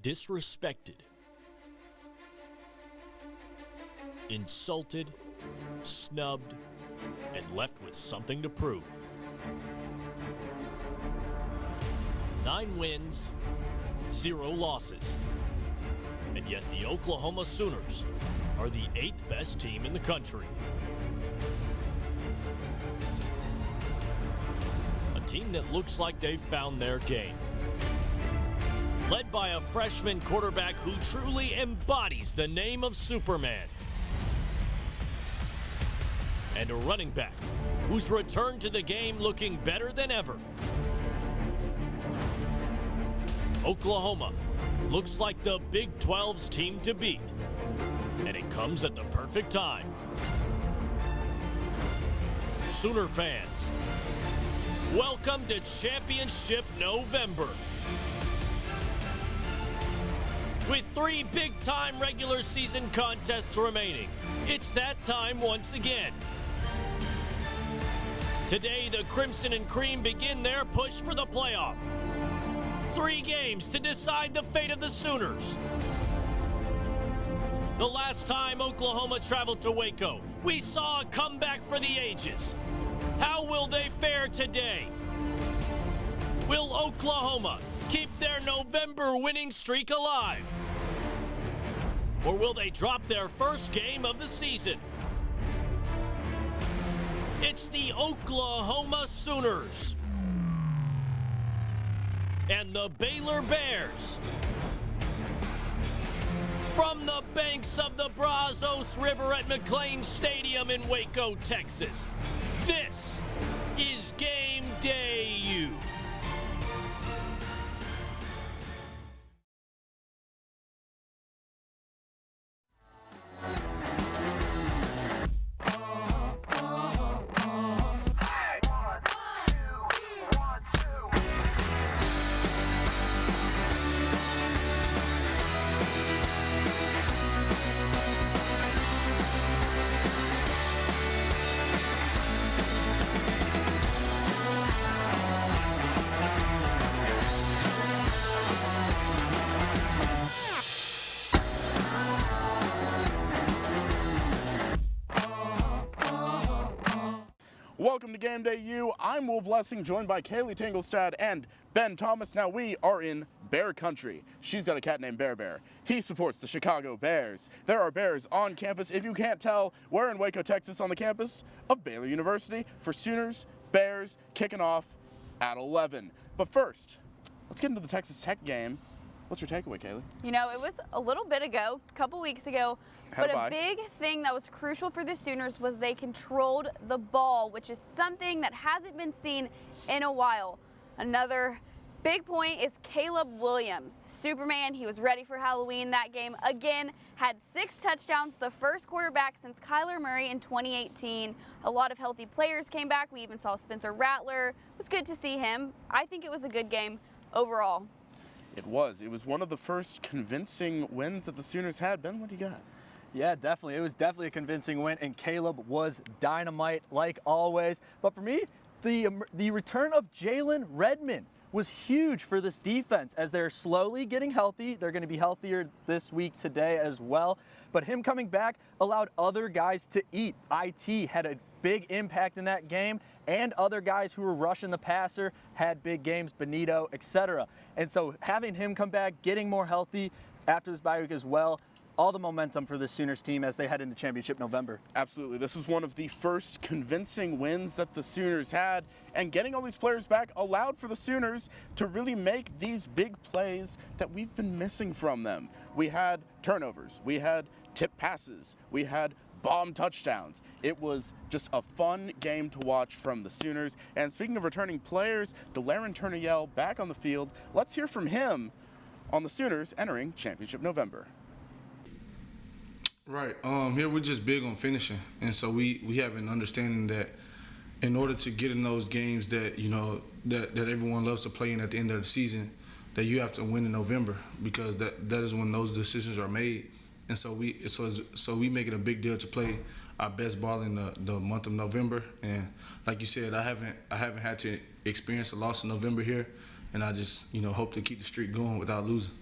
disrespected, insulted, snubbed, and left with something to prove. 9 wins, 0 losses. And yet the Oklahoma Sooners are the 8th best team in the country. A team that looks like they've found their game. Led by a freshman quarterback who truly embodies the name of Superman. And a running back who's returned to the game looking better than ever. Oklahoma looks like the Big 12's team to beat, and it comes at the perfect time. Sooner fans, welcome to Championship November. With 3 big-time regular season contests remaining, it's that time once again. Today, the Crimson and Cream begin their push for the playoff. 3 games to decide the fate of the Sooners. The last time Oklahoma traveled to Waco, we saw a comeback for the ages. How will they fare today? Will Oklahoma keep their November winning streak alive? Or will they drop their first game of the season? It's the Oklahoma Sooners and the Baylor Bears. From the banks of the Brazos River at McLean Stadium in Waco, Texas, this is GameDayU. Welcome to GameDayU. I'm Will Blessing, joined by Kaylee Tinglestad and Ben Thomas. Now we are in Bear Country. She's got a cat named Bear Bear. He supports the Chicago Bears. There are Bears on campus. If you can't tell, we're in Waco, Texas on the campus of Baylor University for Sooners, Bears, kicking off at 11. But first, let's get into the Texas Tech game. What's your takeaway, Kaylee? You know, it was a little bit ago, a couple weeks ago, but a big thing that was crucial for the Sooners was they controlled the ball, which is something that hasn't been seen in a while. Another big point is Caleb Williams. Superman, he was ready for Halloween that game. Again, had 6 touchdowns, the first quarterback since Kyler Murray in 2018. A lot of healthy players came back. We even saw Spencer Rattler. It was good to see him. I think it was a good game overall. It was. It was one of the first convincing wins that the Sooners had. Ben, what do you got? Yeah, definitely. It was definitely a convincing win, and Caleb was dynamite like always. But for me, the return of Jalen Redmond was huge for this defense as they're slowly getting healthy. They're going to be healthier this week today as well. But him coming back allowed other guys to eat. IT had a big impact in that game, and other guys who were rushing the passer had big games, Benito, etc. And so having him come back, getting more healthy after this bye week as well, all the momentum for the Sooners team as they head into Championship November. Absolutely. This was one of the first convincing wins that the Sooners had, and getting all these players back allowed for the Sooners to really make these big plays that we've been missing from them. We had turnovers, we had tip passes, we had bomb touchdowns. It was just a fun game to watch from the Sooners. And speaking of returning players, Delaren Turner-Yell back on the field. Let's hear from him on the Sooners entering Championship November. Right. Here we're just big on finishing, and so we have an understanding that in order to get in those games that that everyone loves to play in at the end of the season, that you have to win in November, because that is when those decisions are made. And so we make it a big deal to play our best ball in the month of November. And like you said, I haven't had to experience a loss in November here, and I just hope to keep the streak going without losing.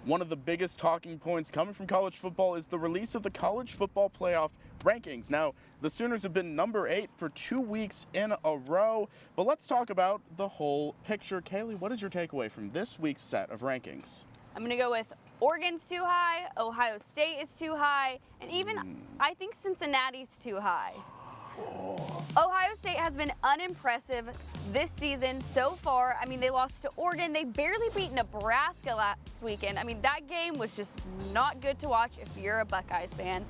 one of the biggest talking points coming from college football is the release of the college football playoff rankings. Now, the Sooners have been number 8 for 2 weeks in a row, but let's talk about the whole picture. Kaylee, what is your takeaway from this week's set of rankings? I'm going to go with Oregon's too high, Ohio State is too high, and even I think Cincinnati's too high. Ohio State has been unimpressive this season so far. I mean, they lost to Oregon. They barely beat Nebraska last weekend. I mean, that game was just not good to watch if you're a Buckeyes fan.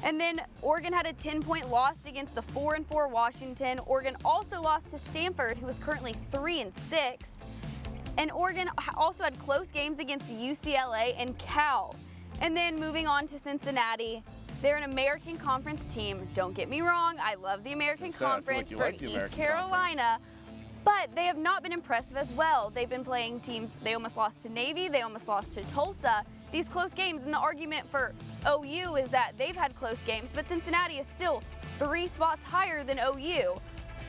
And then Oregon had a 10-point loss against the 4-4 Washington. Oregon also lost to Stanford, who is currently 3-6. And Oregon also had close games against UCLA and Cal. And then moving on to Cincinnati, they're an American Conference team. Don't get me wrong, I love the American Conference for East Carolina, but they have not been impressive as well. They've been playing teams, they almost lost to Navy, they almost lost to Tulsa. These close games, and the argument for OU is that they've had close games, but Cincinnati is still 3 spots higher than OU.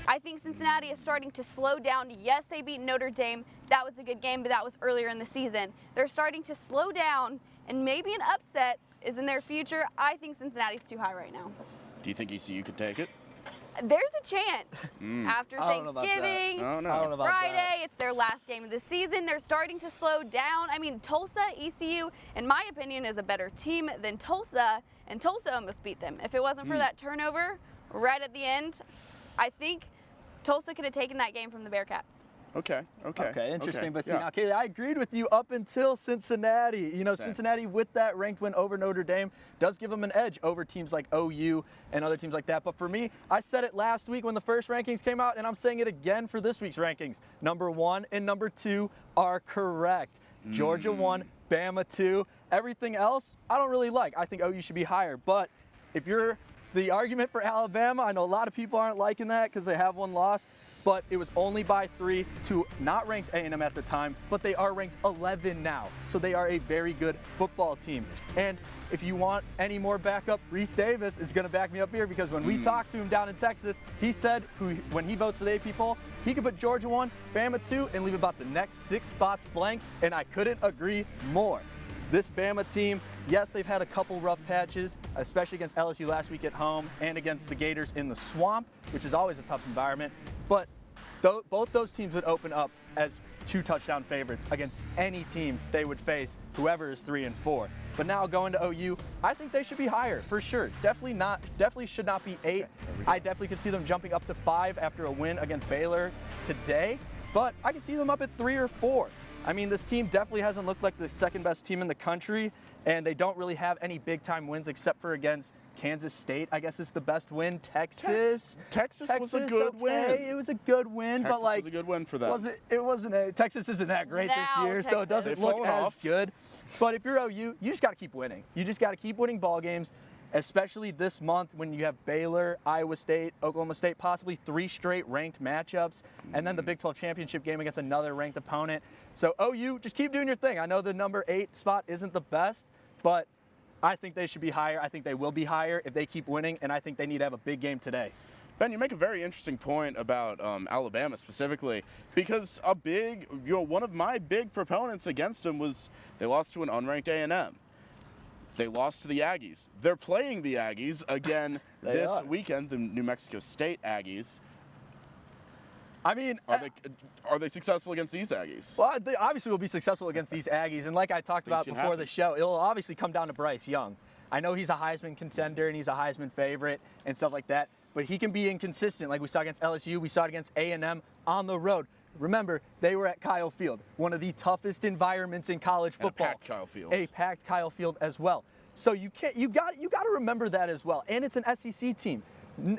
I think Cincinnati is starting to slow down. Yes, they beat Notre Dame. That was a good game, but that was earlier in the season. They're starting to slow down, and maybe an upset is in their future. I think Cincinnati's too high right now. Do you think ECU could take it? There's a chance. After Thanksgiving, Friday, it's their last game of the season. They're starting to slow down. I mean, Tulsa, ECU, in my opinion, is a better team than Tulsa, and Tulsa almost beat them. If it wasn't for that turnover right at the end, I think Tulsa could have taken that game from the Bearcats. Okay, interesting. But see, yeah. now, Kaylee, I agreed with you up until Cincinnati. You know, Same. Cincinnati, with that ranked win over Notre Dame, does give them an edge over teams like OU and other teams like that. But for me, I said it last week when the first rankings came out, and I'm saying it again for this week's rankings. Number 1 and number 2 are correct. Georgia 1, Bama 2. Everything else, I don't really like. I think OU should be higher. But if you're the argument for Alabama, I know a lot of people aren't liking that because they have one loss, but it was only by 3 to not ranked A&M at the time, but they are ranked 11 now. So they are a very good football team. And if you want any more backup, Reese Davis is going to back me up here because when we talked to him down in Texas, he said when he votes for the AP poll, he could put Georgia 1, Bama 2, and leave about the next 6 spots blank, and I couldn't agree more. This Bama team, yes, they've had a couple rough patches, especially against LSU last week at home and against the Gators in the Swamp, which is always a tough environment. But both those teams would open up as 2-touchdown favorites against any team they would face, whoever is 3 and 4. But now going to OU, I think they should be higher for sure. Definitely should not be 8. I definitely could see them jumping up to 5 after a win against Baylor today, but I can see them up at 3 or 4. I mean, this team definitely hasn't looked like the second best team in the country, and they don't really have any big-time wins except for against Kansas State. I guess it's the best win. Texas was a good win. It was a good win, Texas but like was a good win for them. Texas isn't that great this year, so it doesn't look as good. But if you're OU, you just got to keep winning. You just got to keep winning ball games, especially this month when you have Baylor, Iowa State, Oklahoma State, possibly 3 straight ranked matchups, and then the Big 12 championship game against another ranked opponent. So OU, just keep doing your thing. I know the number 8 spot isn't the best, but I think they should be higher. I think they will be higher if they keep winning, and I think they need to have a big game today. Ben, you make a very interesting point about Alabama specifically, because one of my big proponents against them was they lost to an unranked A&M. They lost to the Aggies. They're playing the Aggies again this weekend, the New Mexico State Aggies. I mean, are they successful against these Aggies? Well, they obviously will be successful against these Aggies, and like I talked about before the show, it'll obviously come down to Bryce Young. I know he's a Heisman contender and he's a Heisman favorite and stuff like that, but he can be inconsistent like we saw against LSU, we saw it against A&M on the road. Remember, they were at Kyle Field, one of the toughest environments in college football. A packed Kyle Field. A packed Kyle Field as well. So you got to remember that as well. And it's an SEC team.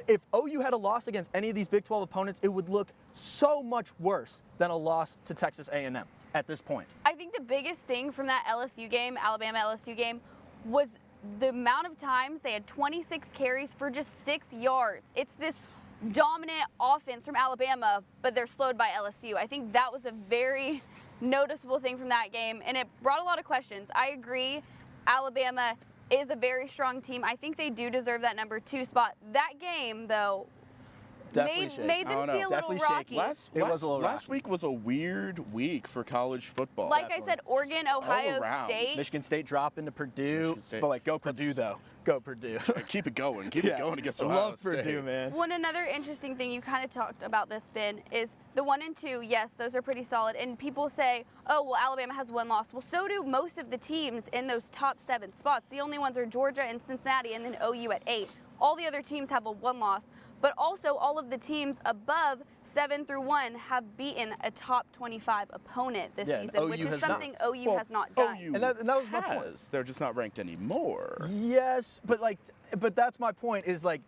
If OU had a loss against any of these Big 12 opponents, it would look so much worse than a loss to Texas A&M at this point. I think the biggest thing from that LSU game, Alabama-LSU game, was the amount of times they had 26 carries for just 6 yards. It's this dominant offense from Alabama, but they're slowed by LSU. I think that was a very noticeable thing from that game, and it brought a lot of questions. I agree, Alabama is a very strong team. I think they do deserve that number 2 spot. That game, though, Definitely made them see a little Definitely rocky. shaky. Last week was a weird week for college football. Like I said, Oregon, Ohio around. State. Michigan State dropping to Purdue. But like, go Purdue though. Go Purdue. Keep it going. Keep it going against Ohio Love State. Purdue, man. One another interesting thing you kind of talked about this, Ben, is the 1 and 2. Yes, those are pretty solid. And people say, oh, well, Alabama has 1 loss. Well, so do most of the teams in those top 7 spots. The only ones are Georgia and Cincinnati, and then OU at 8. All the other teams have a 1 loss. But also, all of the teams above 7 through 1 have beaten a top 25 opponent this season, which is something OU has not done. OU and that was my point. They're just not ranked anymore. Yes, but that's my point. Is like,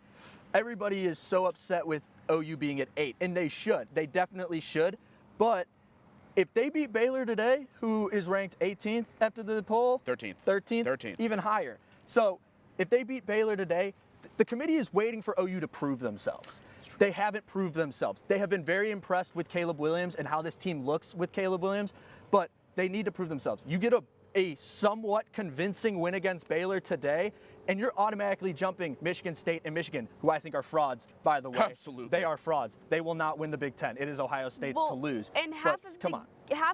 everybody is so upset with OU being at 8, and they should. They definitely should. But if they beat Baylor today, who is ranked 18th after the poll, 13th, even higher. So if they beat Baylor today, the committee is waiting for OU to prove themselves. They haven't proved themselves. They have been very impressed with Caleb Williams and how this team looks with Caleb Williams, but they need to prove themselves. You get a somewhat convincing win against Baylor today, and you're automatically jumping Michigan State and Michigan, who I think are frauds, by the way. Absolutely. They are frauds. They will not win the Big Ten. It is Ohio State's to lose. And half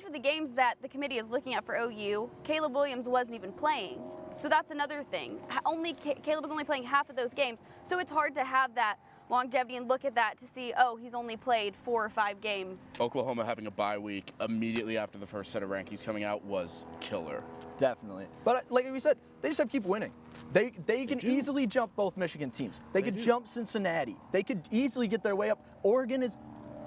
of the games that the committee is looking at for OU, Caleb Williams wasn't even playing. So that's another thing. Caleb was only playing half of those games. So it's hard to have that longevity and look at that to see, oh, he's only played 4 or 5 games. Oklahoma having a bye week immediately after the first set of rankings coming out was killer. Definitely. But like we said, they just have to keep winning. They can easily jump both Michigan teams. They could jump Cincinnati. They could easily get their way up. Oregon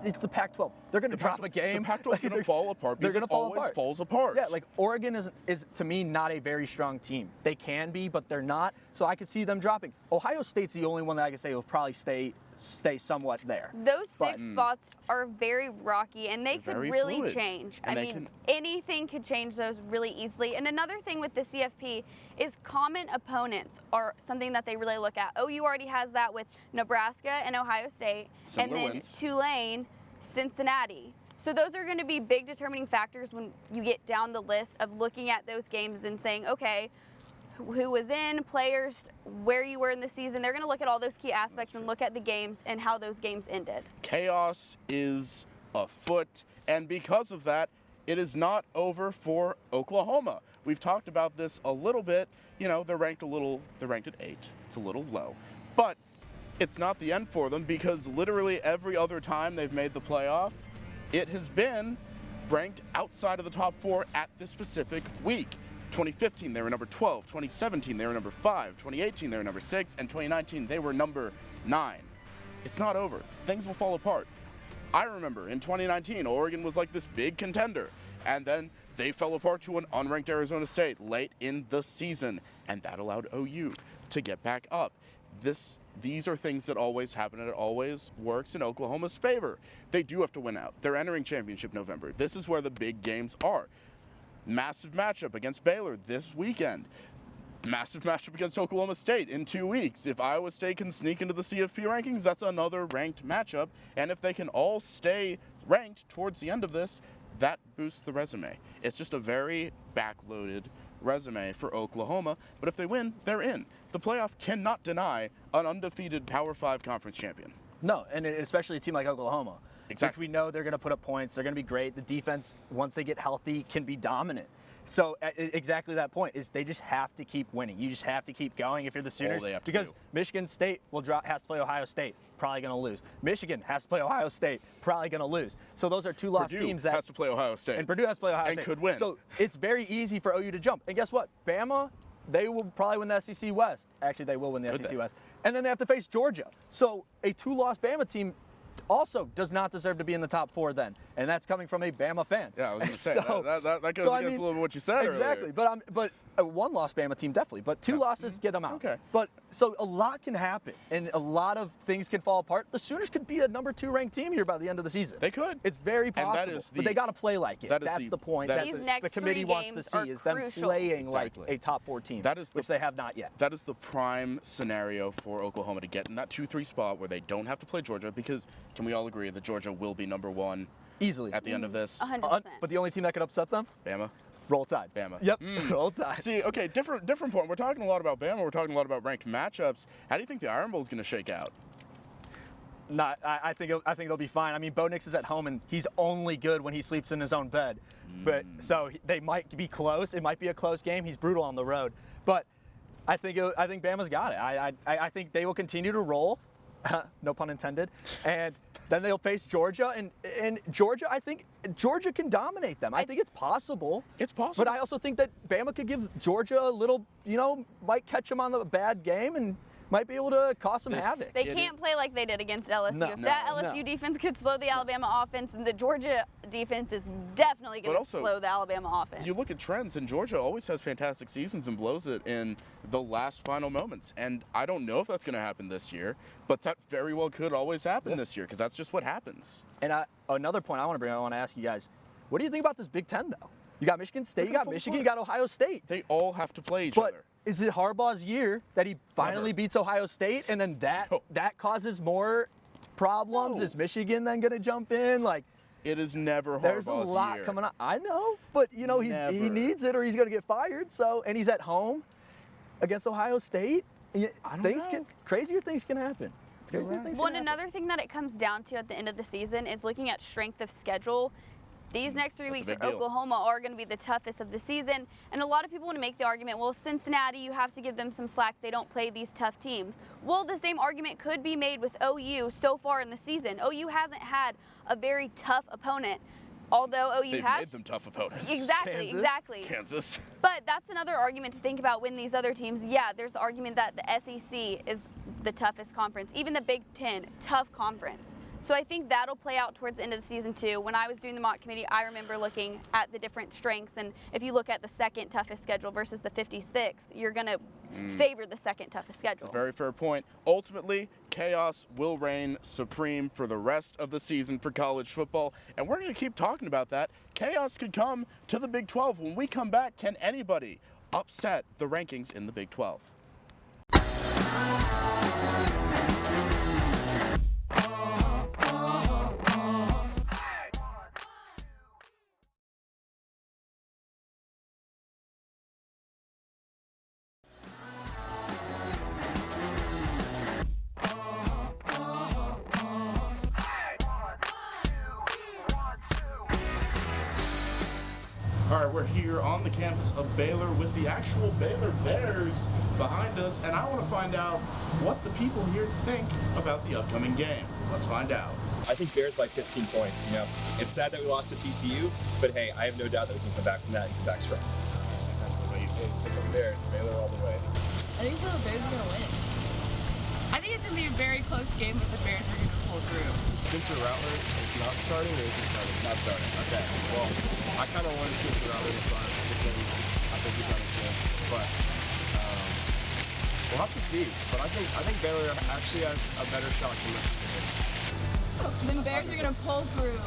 it's the Pac-12. They're going to drop a game. The Pac-12 is going to fall apart. They're going to fall apart. Falls apart. Yeah, like Oregon is to me not a very strong team. They can be, but they're not. So I could see them dropping. Ohio State's the only one that I could say will probably stay somewhat there. Those 6 spots are very rocky, and they could really fluid. change. And I mean, anything could change those really easily. And another thing with the CFP is common opponents are something that they really look at. OU already has that with Nebraska and Ohio State, Similar and then wins. Tulane, Cincinnati. So those are going to be big determining factors when you get down the list of looking at those games and saying, okay, who was in, players, where you were in the season. They're going to look at all those key aspects and look at the games and how those games ended. Chaos is afoot, and because of that, it is not over for Oklahoma. We've talked about this a little bit. You know, they're ranked at 8. It's a little low. But it's not the end for them, because literally every other time they've made the playoff, it has been ranked outside of the top 4 at this specific week. 2015, they were number 12. 2017, they were number 5. 2018, they were number 6. And 2019, they were number 9. It's not over. Things will fall apart. I remember in 2019, Oregon was like this big contender. And then they fell apart to an unranked Arizona State late in the season. And that allowed OU to get back up. These are things that always happen, and it always works in Oklahoma's favor. They do have to win out. They're entering championship November. This is where the big games are. Massive matchup against Baylor this weekend. Massive matchup against Oklahoma State in 2 weeks. If Iowa State can sneak into the CFP rankings, that's another ranked matchup. And if they can all stay ranked towards the end of this, that boosts the resume. It's just a very backloaded resume for Oklahoma. But if they win, they're in. The playoff cannot deny an undefeated Power 5 conference champion. No, and especially a team like Oklahoma. Exactly. Which we know they're going to put up points. They're going to be great. The defense, once they get healthy, can be dominant. So exactly that point is they just have to keep winning. You just have to keep going if you're the Sooners. Because Michigan State has to play Ohio State, probably going to lose. Michigan has to play Ohio State, probably going to lose. So those are 2 lost teams that has to play Ohio State. And Purdue has to play Ohio State. And could win. So it's very easy for OU to jump. And guess what? Bama, they will probably win the SEC West. Actually, they will win the SEC West. And then they have to face Georgia. So a 2-loss Bama team also does not deserve to be in the top 4 then. And that's coming from a Bama fan. Yeah, I was going to say, that goes against a little bit what you said exactly, earlier. But a 1-loss Bama team, definitely. But 2 losses, get them out. Okay. But so a lot can happen, and a lot of things can fall apart. The Sooners could be a number 2 ranked team here by the end of the season. They could. It's very possible. But they got to play like it. That's the point. These next the committee 3 wants to games see is them playing like a top 4 team, which they have not yet. That is the prime scenario for Oklahoma to get in that 2-3 spot where they don't have to play Georgia, because can we all agree that Georgia will be number 1 easily at the end of this? 100%. But the only team that could upset them? Bama. Roll Tide. Bama. Yep. Roll Tide. See, okay, different point. We're talking a lot about Bama. We're talking a lot about ranked matchups. How do you think the Iron Bowl is going to shake out? I think they'll be fine. I mean, Bo Nix is at home, and he's only good when he sleeps in his own bed. But so they might be close. It might be a close game. He's brutal on the road. But I think Bama's got it. I think they will continue to roll, no pun intended, and then they'll face Georgia. And Georgia, I think Georgia can dominate them. I think it's possible. It's possible. But I also think that Bama could give Georgia a little, might catch them on the bad game and might be able to cause some havoc. They can't play like they did against LSU. No, if that LSU defense could slow the Alabama offense, then the Georgia defense is definitely going to slow the Alabama offense. You look at trends, and Georgia always has fantastic seasons and blows it in the last final moments. And I don't know if that's going to happen this year, but that very well could always happen this year because that's just what happens. And another point I want to ask you guys, what do you think about this Big Ten, though? You got Michigan State, you got Michigan, you got Ohio State. They all have to play each other. Is it Harbaugh's year that he finally beats Ohio State, and then that causes more problems? No. Is Michigan then going to jump in? It is never Harbaugh's there's a lot year. coming up. I know, but he needs it or he's going to get fired. So, and he's at home against Ohio State. I don't know. Crazier things can happen. Well, and another thing that it comes down to at the end of the season is looking at strength of schedule. These next 3 weeks at Oklahoma are going to be the toughest of the season. And a lot of people want to make the argument, well, Cincinnati, you have to give them some slack. They don't play these tough teams. Well, the same argument could be made with OU so far in the season. OU hasn't had a very tough opponent, although OU They've has. made them tough opponents. Exactly. Kansas. But that's another argument to think about when these other teams, there's the argument that the SEC is the toughest conference. Even the Big Ten, tough conference. So I think that'll play out towards the end of the season too. When I was doing the mock committee, I remember looking at the different strengths, and if you look at the second toughest schedule versus the 56, you're going to favor the second toughest schedule. A very fair point. Ultimately, chaos will reign supreme for the rest of the season for college football, and we're going to keep talking about that. Chaos could come to the Big 12. When we come back, can anybody upset the rankings in the Big 12? All right, we're here on the campus of Baylor with the actual Baylor Bears behind us, and I want to find out what the people here think about the upcoming game. Let's find out. I think Bears by 15 points. It's sad that we lost to TCU, but hey, I have no doubt that we can come back from that and come back strong. Stick with the Bears, Baylor all the way. I think the Bears are gonna win. I think it's gonna be a very close game, but the Bears are gonna pull through. Spencer Rattler is not starting, or is he starting? Not starting. Okay. Well, I kind of wanted Spencer Rattler to start because I think he's not as good. But we'll have to see. But I think Baylor actually has a better shot than Michigan. The Bears are gonna pull through.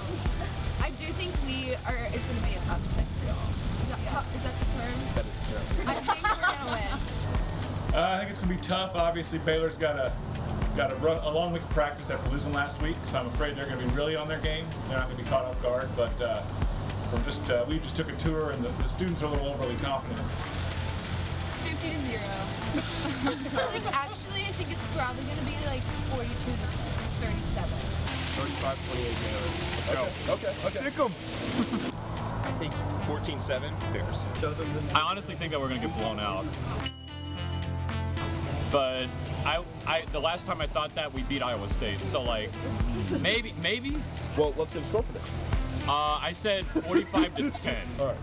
I do think it's gonna be a upset for y'all. Is that the term? That is the term. I think we're gonna win. I think it's going to be tough. Obviously, Baylor's got a a long week of practice after losing last week, so I'm afraid they're going to be really on their game. They're not going to be caught off guard, but we just took a tour, and the students are a little overly confident. 50-0. Actually, I think it's probably going to be like 42-37. 35-28 Baylor. Let's go. Okay. Sick 'em. I think 14-7 Bears. I honestly think that we're going to get blown out. But the last time I thought that, we beat Iowa State. So, maybe. Well, let's get a score for this. I said 45-10. All right.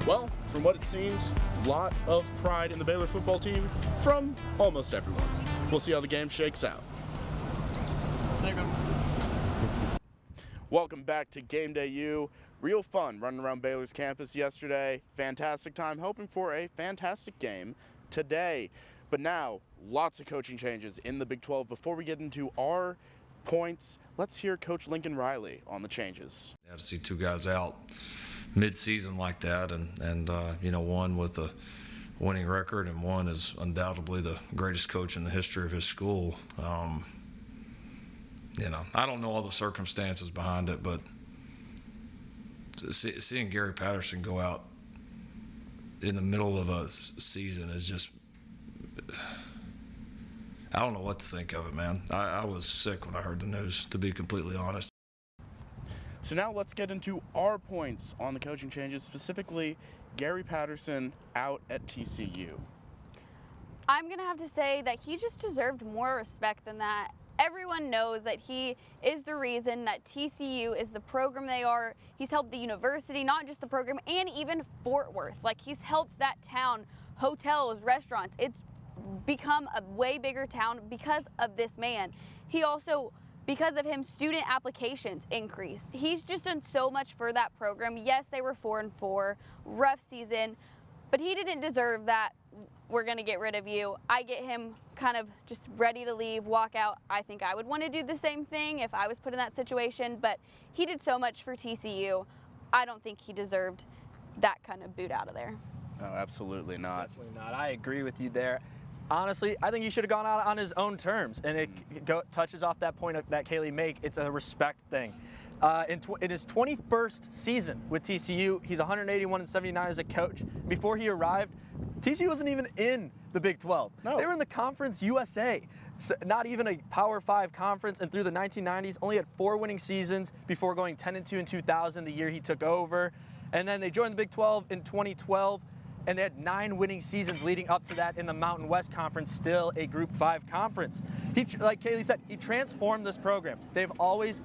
Well, from what it seems, a lot of pride in the Baylor football team from almost everyone. We'll see how the game shakes out. Welcome back to GameDay U. Real fun running around Baylor's campus yesterday. Fantastic time, hoping for a fantastic game today. But now, lots of coaching changes in the Big 12. Before we get into our points, let's hear Coach Lincoln Riley on the changes. To see two guys out mid-season like that, and one with a winning record and one is undoubtedly the greatest coach in the history of his school. I don't know all the circumstances behind it, but seeing Gary Patterson go out in the middle of a season is just, I don't know what to think of it, man. I was sick when I heard the news, to be completely honest. So now let's get into our points on the coaching changes, specifically Gary Patterson out at TCU. I'm going to have to say that he just deserved more respect than that. Everyone knows that he is the reason that TCU is the program they are. He's helped the university, not just the program, and even Fort Worth. Like, he's helped that town, hotels, restaurants. It's become a way bigger town because of this man. He also, because of him, student applications increased. He's just done so much for that program. Yes, they were 4-4, rough season, but he didn't deserve that. We're going to get rid of you. I get him kind of just ready to leave, walk out. I think I would want to do the same thing if I was put in that situation, but he did so much for TCU. I don't think he deserved that kind of boot out of there. No, absolutely not. Definitely not. I agree with you there. Honestly, I think he should have gone out on his own terms, and it touches off that point that Kaylee made. It's a respect thing. In his 21st season with TCU, he's 181-79 as a coach. Before he arrived, TCU wasn't even in the Big 12. No. They were in the Conference USA, so not even a Power 5 conference, and through the 1990s, only had 4 winning seasons before going 10-2 in 2000, the year he took over. And then they joined the Big 12 in 2012, and they had 9 winning seasons leading up to that in the Mountain West Conference, still a Group 5 conference. Like Kaylee said, he transformed this program. They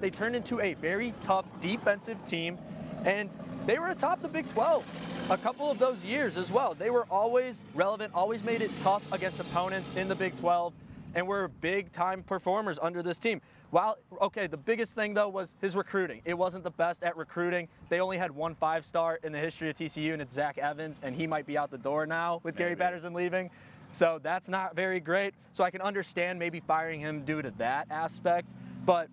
turned into a very tough defensive team, and they were atop the Big 12 a couple of those years as well. They were always relevant, always made it tough against opponents in the Big 12, and were big-time performers under this team. The biggest thing, though, was his recruiting. It wasn't the best at recruiting. They only had 1 5-star in the history of TCU, and it's Zach Evans, and he might be out the door now with Gary Patterson leaving. So that's not very great. So I can understand maybe firing him due to that aspect. But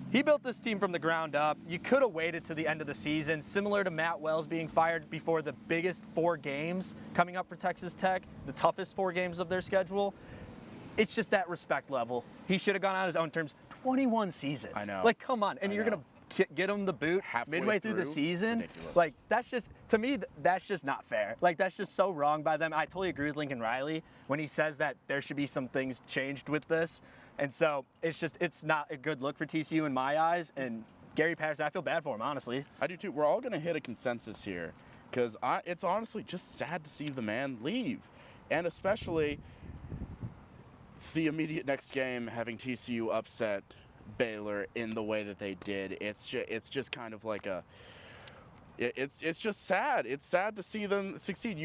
he built this team from the ground up. You could have waited to the end of the season, similar to Matt Wells being fired before the biggest 4 games coming up for Texas Tech, the toughest 4 games of their schedule. It's just that respect level. He should have gone on his own terms. 21 seasons. I know. Like, come on. And you're going to get him the boot midway through the season? Ridiculous. Like, that's just, to me, that's just not fair. Like, that's just so wrong by them. I totally agree with Lincoln Riley when he says that there should be some things changed with this. And so it's not a good look for TCU in my eyes. And Gary Patterson, I feel bad for him, honestly. I do too. We're all going to hit a consensus here because it's honestly just sad to see the man leave. And especially the immediate next game, having TCU upset Baylor in the way that they did. It's just kind of like it's just sad. It's sad to see them succeed.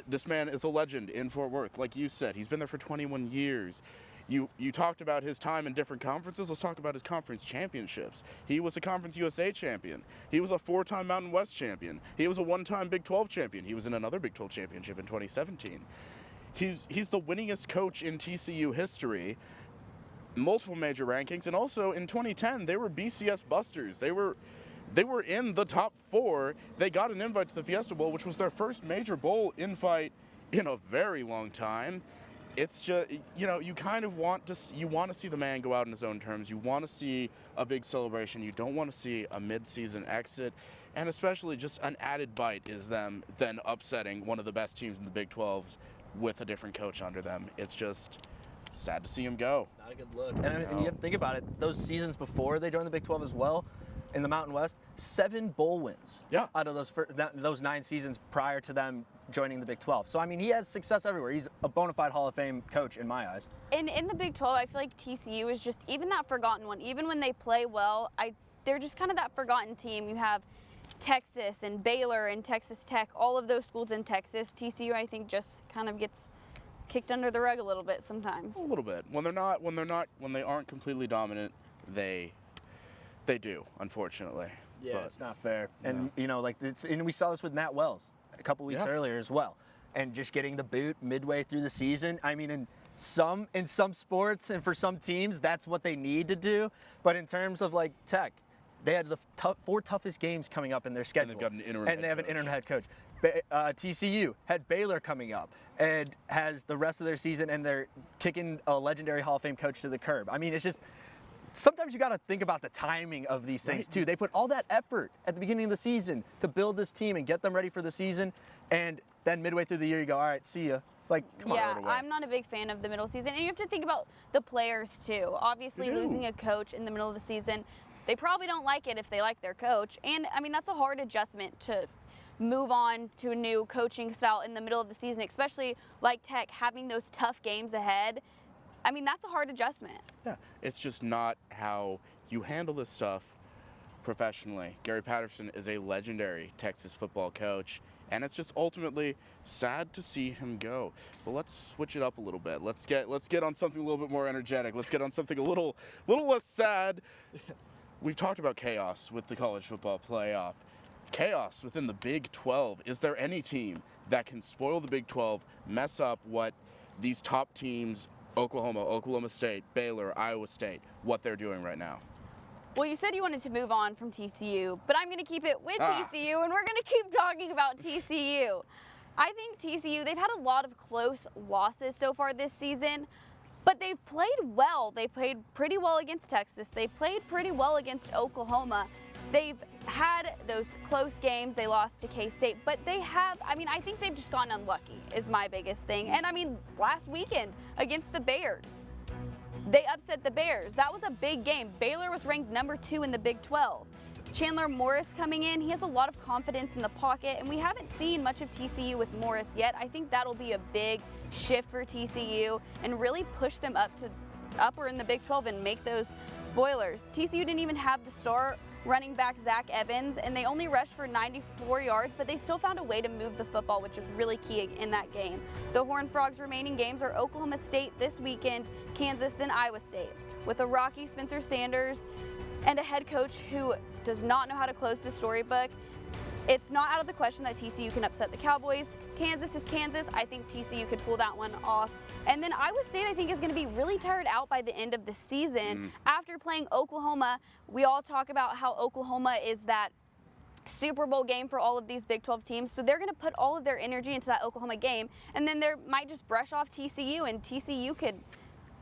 This man is a legend in Fort Worth. Like you said, he's been there for 21 years. You talked about his time in different conferences. Let's talk about his conference championships. He was a Conference USA champion. He was a 4-time Mountain West champion. He was a 1-time Big 12 champion. He was in another Big 12 championship in 2017. He's the winningest coach in TCU history, multiple major rankings, and also in 2010 they were BCS busters. They were in the top 4. They got an invite to the Fiesta Bowl, which was their first major bowl invite in a very long time. It's just, you kind of want to see the man go out on his own terms. You want to see a big celebration. You don't want to see a mid-season exit, and especially just an added bite is them then upsetting one of the best teams in the Big 12s with a different coach under them. It's just sad to see him go. Not a good look. And you have to think about it. Those seasons before they joined the Big 12 as well, in the Mountain West, 7 bowl wins. Yeah. Out of those 9 seasons prior to them joining the Big 12. So, I mean, he has success everywhere. He's a bona fide Hall of Fame coach in my eyes. And in the Big 12, I feel like TCU is just even that forgotten one. Even when they play well, they're just kind of that forgotten team. You have Texas and Baylor and Texas Tech, all of those schools in Texas. TCU, I think, just kind of gets kicked under the rug a little bit sometimes. A little bit. When they aren't completely dominant, they do, unfortunately. Yeah, but it's not fair. And and we saw this with Matt Wells a couple weeks earlier as well. And just getting the boot midway through the season. I mean, in some sports and for some teams, that's what they need to do. But in terms of like Tech, they had the 4 toughest games coming up in their schedule. And they've got an interim And they have an interim head coach. TCU had Baylor coming up and has the rest of their season, and they're kicking a legendary Hall of Fame coach to the curb. I mean, it's just sometimes you got to think about the timing of these things too. They put all that effort at the beginning of the season to build this team and get them ready for the season, and then midway through the year you go, all right, see ya. Like, come on. Yeah, I'm not a big fan of the middle season. And you have to think about the players, too. Obviously, losing a coach in the middle of the season, they probably don't like it if they like their coach. And, I mean, that's a hard adjustment to move on to a new coaching style in the middle of the season, especially like Tech, having those tough games ahead. I mean, that's a hard adjustment. Yeah, it's just not how you handle this stuff professionally. Gary Patterson is a legendary Texas football coach, and it's just ultimately sad to see him go. But let's switch it up a little bit. Let's get on something a little bit more energetic. Let's get on something a little less sad. We've talked about chaos with the college football playoff. Chaos within the Big 12. Is there any team that can spoil the Big 12, mess up what these top teams, Oklahoma, Oklahoma State, Baylor, Iowa State, what they're doing right now? Well, you said you wanted to move on from TCU, but I'm going to keep it with TCU, and we're going to keep talking about TCU. I think TCU, they've had a lot of close losses so far this season, but they've played well. They played pretty well against Texas. They played pretty well against Oklahoma. They've had those close games. They lost to K-State, but they have, I mean, I think they've just gotten unlucky is my biggest thing. And I mean, last weekend against the Bears, they upset the Bears. That was a big game. Baylor was ranked number 2 in the Big 12. Chandler Morris coming in, he has a lot of confidence in the pocket, and we haven't seen much of TCU with Morris yet. I think that'll be a big shift for TCU and really push them up to upper in the Big 12 and make those spoilers. TCU didn't even have the star running back Zach Evans, and they only rushed for 94 yards, but they still found a way to move the football, which is really key in that game. The Horned Frogs' remaining games are Oklahoma State this weekend, Kansas, and Iowa State. With a rocky Spencer Sanders and a head coach who does not know how to close the storybook, it's not out of the question that TCU can upset the Cowboys. Kansas is Kansas. I think TCU could pull that one off. And then Iowa State, I think, is going to be really tired out by the end of the season. After playing Oklahoma, we all talk about how Oklahoma is that Super Bowl game for all of these Big 12 teams. So they're going to put all of their energy into that Oklahoma game. And then they might just brush off TCU, and TCU could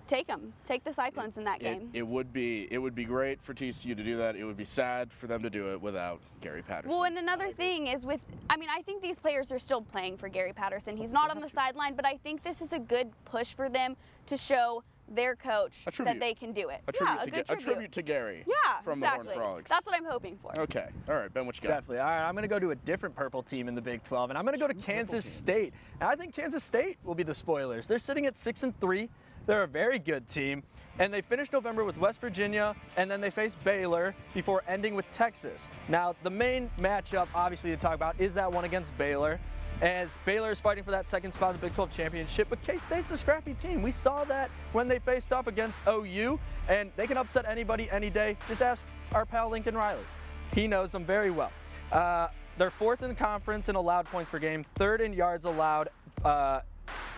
take the Cyclones in that game. It would be great for TCU to do that. It would be sad for them to do it without Gary Patterson. Well, and another thing is I think these players are still playing for Gary Patterson. He's not on the sideline, but I think this is a good push for them to show their coach that they can do it. A tribute to Gary. Yeah, from exactly. the Horned Frogs. That's what I'm hoping for. Okay. All right, Ben, what you got? Definitely. All right, I'm going to go to a different purple team in the Big 12, and I'm going to go to Kansas State. And I think Kansas State will be the spoilers. They're sitting at 6-3. They're a very good team, and they finished November with West Virginia, and then they faced Baylor before ending with Texas. Now, the main matchup, obviously, to talk about is that one against Baylor, as Baylor is fighting for that second spot in the Big 12 championship, but K-State's a scrappy team. We saw that when they faced off against OU, and they can upset anybody any day. Just ask our pal Lincoln Riley. He knows them very well. They're 4th in the conference in allowed points per game, 3rd in yards allowed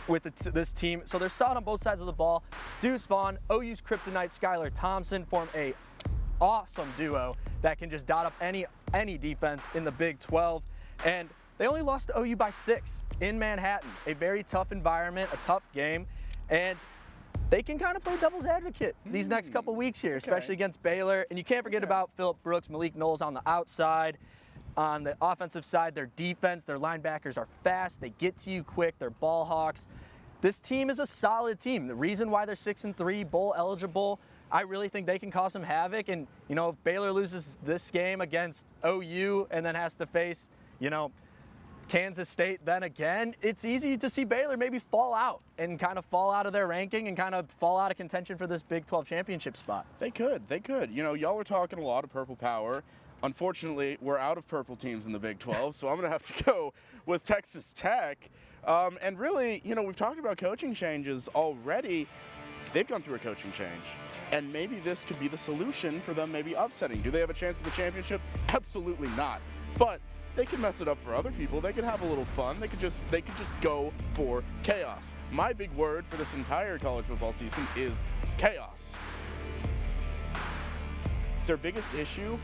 with this team. So they're solid on both sides of the ball. Deuce Vaughn, OU's kryptonite Skylar Thompson form a awesome duo that can just dot up any defense in the Big 12. And they only lost to OU by 6 in Manhattan. A very tough environment, a tough game. And they can kind of play devil's advocate these next couple weeks here, especially against Baylor. And you can't forget about Phillip Brooks, Malik Knowles on the outside. On the offensive side, their defense, their linebackers are fast. They get to you quick. They're ball hawks. This team is a solid team. The reason why they're 6-3, bowl eligible, I really think they can cause some havoc. And, if Baylor loses this game against OU and then has to face, Kansas State then again, it's easy to see Baylor maybe fall out and kind of fall out of their ranking and kind of fall out of contention for this Big 12 championship spot. They could. Y'all were talking a lot of purple power. Unfortunately, we're out of purple teams in the Big 12, so I'm going to have to go with Texas Tech. And really, we've talked about coaching changes already. They've gone through a coaching change, and maybe this could be the solution for them maybe upsetting. Do they have a chance at the championship? Absolutely not. But they could mess it up for other people. They could have a little fun. They could just go for chaos. My big word for this entire college football season is chaos. Their biggest issue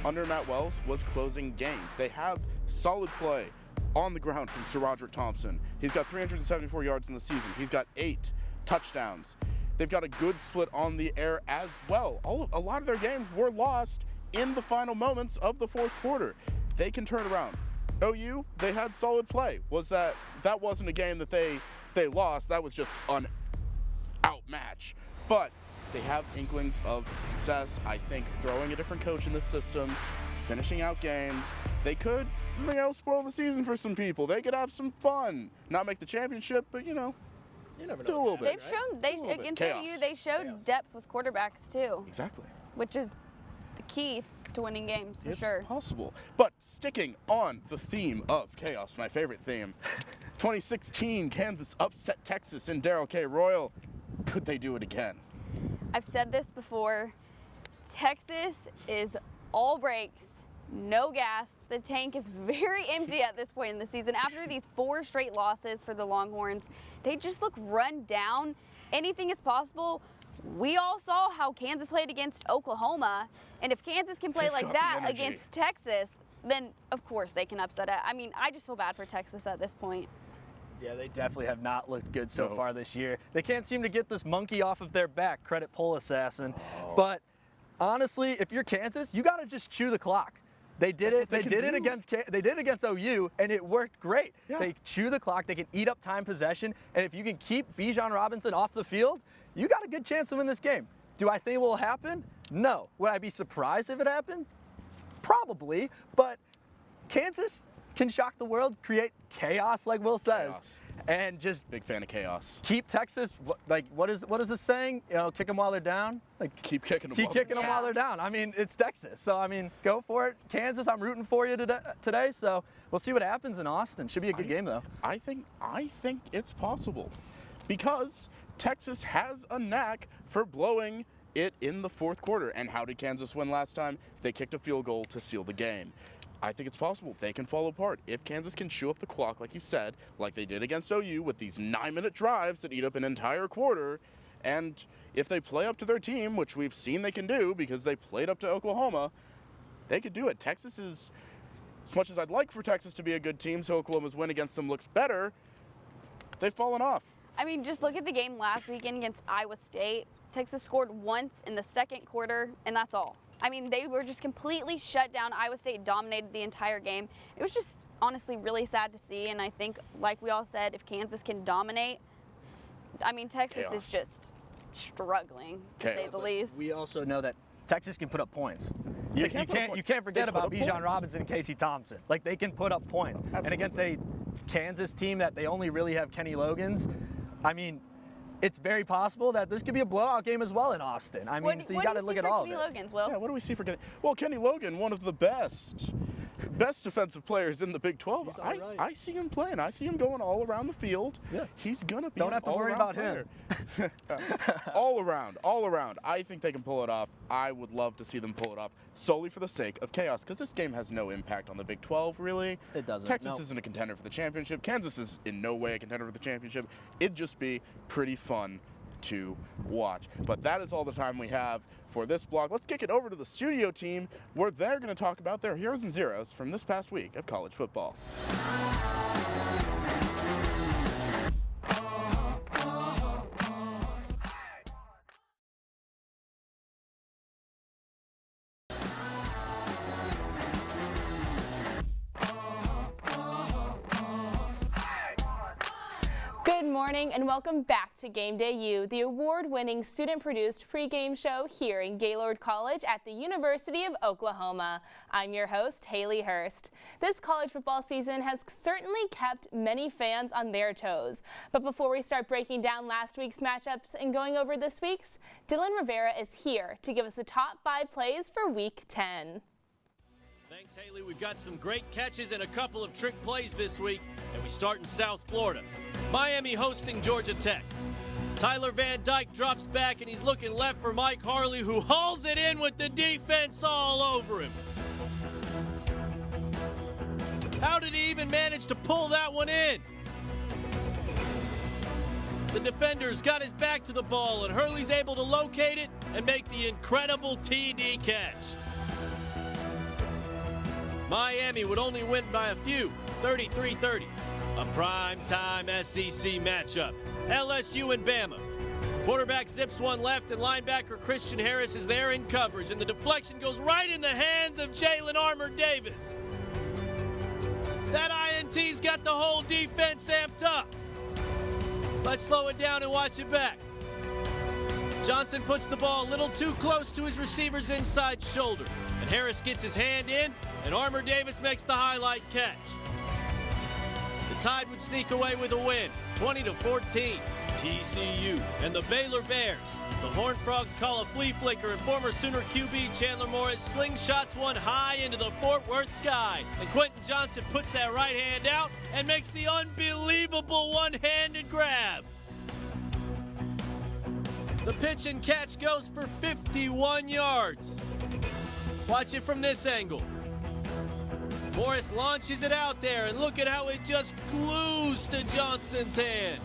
under Matt Wells was closing games. They have solid play on the ground from Sir Roderick Thompson. He's got 374 yards in the season. He's got 8 touchdowns. They've got a good split on the air as well. A lot of their games were lost in the final moments of the fourth quarter. They can turn around. OU, they had solid play. That wasn't a game that they they lost. That was just an outmatch. But they have inklings of success. I think throwing a different coach in the system, finishing out games, they could, spoil the season for some people. They could have some fun. Not make the championship, but, you never know. do a little bit. They've shown, against OU, they showed depth with quarterbacks, too. Exactly. Which is the key to winning games, for It's sure. possible. But sticking on the theme of chaos, my favorite theme, 2016, Kansas upset Texas in Darrell K. Royal. Could they do it again? I've said this before. Texas is all brakes, no gas. The tank is very empty at this point in the season. After these 4 straight losses for the Longhorns, they just look run down. Anything is possible. We all saw how Kansas played against Oklahoma, and if Kansas can play like that against Texas, then of course they can upset it. I mean, I just feel bad for Texas at this point. Yeah, they definitely have not looked good so far this year. They can't seem to get this monkey off of their back, credit Pole Assassin. But honestly, if you're Kansas, you got to just chew the clock. They did it. They did it against OU, and it worked great. Yeah. They chew the clock. They can eat up time possession, and if you can keep Bijan Robinson off the field, you got a good chance to win this game. Do I think it will happen? No. Would I be surprised if it happened? Probably. But Kansas can shock the world, create chaos, like Will says, and just big fan of chaos. Keep Texas, like what is this saying? Kick them while they're down. Like keep kicking them. While they're down. I mean, it's Texas, so I mean, go for it. Kansas, I'm rooting for you today. So we'll see what happens in Austin. Should be a good game though. I think it's possible, because Texas has a knack for blowing it in the fourth quarter. And how did Kansas win last time? They kicked a field goal to seal the game. I think it's possible. They can fall apart. If Kansas can chew up the clock, like you said, like they did against OU with these 9-minute drives that eat up an entire quarter, and if they play up to their team, which we've seen they can do because they played up to Oklahoma, they could do it. Texas is, as much as I'd like for Texas to be a good team so Oklahoma's win against them looks better, they've fallen off. I mean, just look at the game last weekend against Iowa State. Texas scored once in the second quarter, and that's all. I mean, they were just completely shut down. Iowa State dominated the entire game. It was just honestly really sad to see, and I think, like we all said, if Kansas can dominate, I mean, Texas is just struggling, to say the least. We also know that Texas can put up points. You can't forget about Bijan Robinson and Casey Thompson. Like, they can put up points. Absolutely. And against a Kansas team that they only really have Kenny Logans, I mean, it's very possible that this could be a blowout game as well in Austin. I mean, so you got to look at all of it. Yeah, what do we see for Kenny? Well, Kenny Logan, one of the best defensive players in the Big 12. I see him playing. I see him going all around the field. Yeah. He's going to be Don't have to worry about him. all around. I think they can pull it off. I would love to see them pull it off solely for the sake of chaos, because this game has no impact on the Big 12, really. It doesn't. Texas isn't a contender for the championship. Kansas is in no way a contender for the championship. It'd just be pretty fun to watch. But that is all the time we have for this blog. Let's kick it over to the studio team, where they're going to talk about their heroes and zeros from this past week of college football. Good morning and welcome back to GameDayU, the award-winning student-produced pregame show here in Gaylord College at the University of Oklahoma. I'm your host, Haley Hurst. This college football season has certainly kept many fans on their toes. But before we start breaking down last week's matchups and going over this week's, Dylan Rivera is here to give us the top 5 plays for Week 10. Thanks, Haley. We've got some great catches and a couple of trick plays this week, and we start in South Florida. Miami hosting Georgia Tech. Tyler Van Dyke drops back, and he's looking left for Mike Harley, who hauls it in with the defense all over him. How did he even manage to pull that one in? The defender's got his back to the ball, and Hurley's able to locate it and make the incredible TD catch. Miami would only win by a few, 33-30. A prime-time SEC matchup. LSU and Bama. Quarterback zips one left, and linebacker Christian Harris is there in coverage, and the deflection goes right in the hands of Jalen Armour-Davis. That INT's got the whole defense amped up. Let's slow it down and watch it back. Johnson puts the ball a little too close to his receiver's inside shoulder. And Harris gets his hand in, and Armour Davis makes the highlight catch. The Tide would sneak away with a win, 20-14. TCU and the Baylor Bears. The Horned Frogs call a flea flicker, and former Sooner QB Chandler Morris slingshots one high into the Fort Worth sky. And Quentin Johnson puts that right hand out and makes the unbelievable one-handed grab. The pitch and catch goes for 51 yards. Watch it from this angle. Morris launches it out there, and look at how it just glues to Johnson's hand.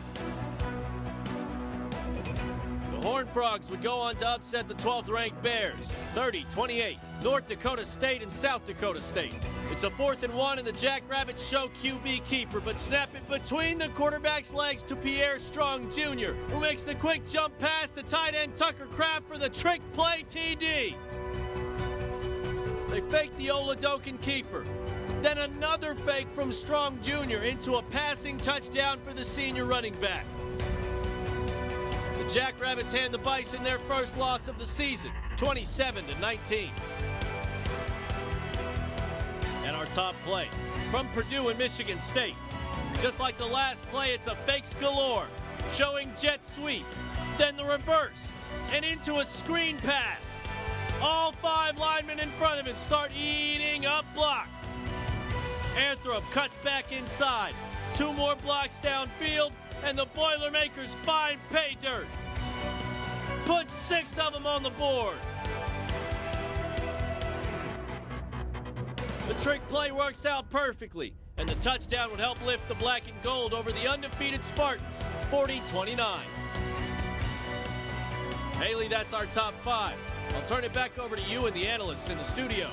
The Horned Frogs would go on to upset the 12th-ranked Bears, 30-28, North Dakota State and South Dakota State. It's a 4th and 1, and the Jackrabbits show QB keeper, but snap it between the quarterback's legs to Pierre Strong Jr., who makes the quick jump pass to tight end Tucker Kraft for the trick play TD. They fake the Oladokin keeper. Then another fake from Strong Jr. into a passing touchdown for the senior running back. The Jackrabbits hand the Bison their first loss of the season, 27-19. And our top play, from Purdue and Michigan State. Just like the last play, it's a fakes galore, showing jet sweep, then the reverse, and into a screen pass. All 5 linemen in front of him start eating up blocks. Anthrop cuts back inside. 2 more blocks downfield, and the Boilermakers find pay dirt. Put 6 of them on the board. The trick play works out perfectly, and the touchdown would help lift the black and gold over the undefeated Spartans, 40-29. Haley, that's our top 5. I'll turn it back over to you and the analysts in the studio.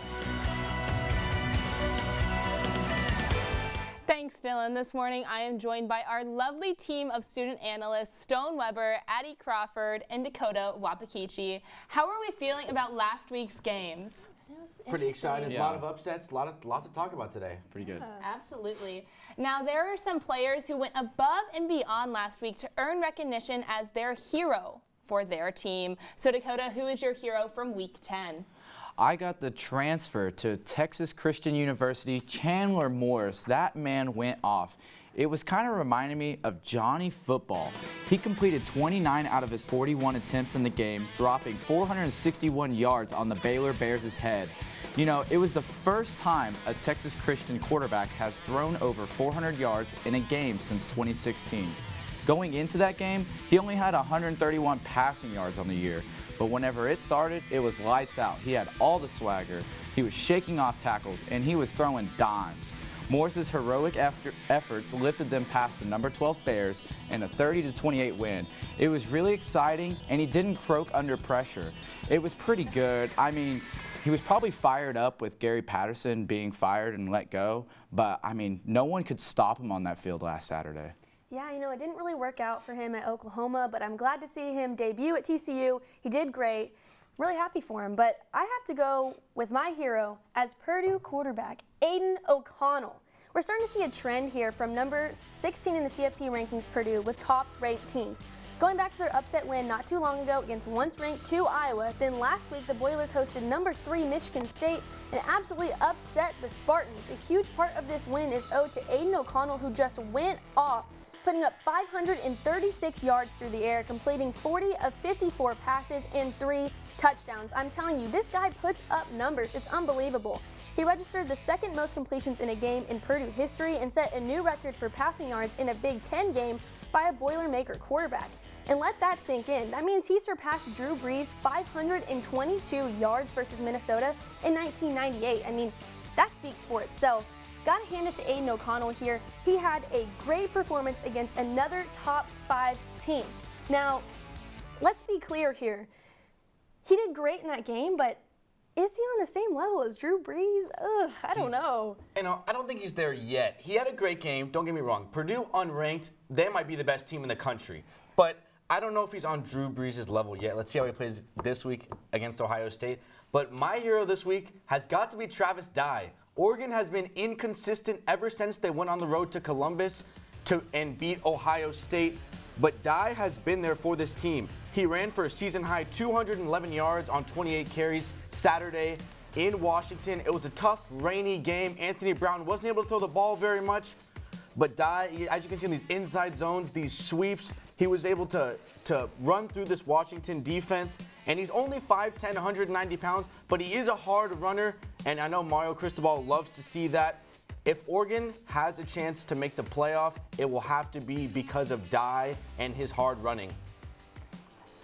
Thanks, Dylan. This morning I am joined by our lovely team of student analysts, Stone Weber, Addie Crawford, and Dakota Wapakichi. How are we feeling about last week's games? Pretty excited. A lot of upsets, a lot to talk about today. Pretty good. Absolutely. Now, there are some players who went above and beyond last week to earn recognition as their hero for their team. So, Dakota, who is your hero from week 10? I got the transfer to Texas Christian University, Chandler Morris. That man went off. It was kind of reminding me of Johnny Football. He completed 29 out of his 41 attempts in the game, dropping 461 yards on the Baylor Bears' head. You know, it was the first time a Texas Christian quarterback has thrown over 400 yards in a game since 2016. Going into that game, he only had 131 passing yards on the year. But whenever it started, it was lights out. He had all the swagger, he was shaking off tackles, and he was throwing dimes. Morris's heroic efforts lifted them past the number 12 Bears in a 30-28 win. It was really exciting, and he didn't croak under pressure. It was pretty good. I mean, he was probably fired up with Gary Patterson being fired and let go, but I mean, no one could stop him on that field last Saturday. Yeah, you know, it didn't really work out for him at Oklahoma, but I'm glad to see him debut at TCU. He did great. I'm really happy for him, but I have to go with my hero as Purdue quarterback, Aiden O'Connell. We're starting to see a trend here from number 16 in the CFP rankings, Purdue, with top-ranked teams. Going back to their upset win not too long ago against once-ranked 2 Iowa, then last week the Boilers hosted number 3 Michigan State and absolutely upset the Spartans. A huge part of this win is owed to Aiden O'Connell, who just went off, putting up 536 yards through the air, completing 40 of 54 passes and 3 touchdowns. I'm telling you, this guy puts up numbers. It's unbelievable. He registered the 2nd most completions in a game in Purdue history and set a new record for passing yards in a Big Ten game by a Boilermaker quarterback. And let that sink in. That means he surpassed Drew Brees' 522 yards versus Minnesota in 1998. I mean, that speaks for itself. Gotta hand it to Aiden O'Connell here. He had a great performance against another top 5 team. Now, let's be clear here. He did great in that game, but is he on the same level as Drew Brees? Ugh, I don't know. You know, I don't think he's there yet. He had a great game, don't get me wrong. Purdue unranked, they might be the best team in the country. But I don't know if he's on Drew Brees' level yet. Let's see how he plays this week against Ohio State. But my hero this week has got to be Travis Dye. Oregon has been inconsistent ever since they went on the road to Columbus and beat Ohio State but Dye has been there for this team. He ran for a season-high 211 yards on 28 carries Saturday in Washington. It was a tough, rainy game. Anthony Brown wasn't able to throw the ball very much, but Dye, as you can see in these inside zones, these sweeps, he was able to run through this Washington defense, and he's only 5'10", 190 pounds, but he is a hard runner, and I know Mario Cristobal loves to see that. If Oregon has a chance to make the playoff, it will have to be because of Dye and his hard running.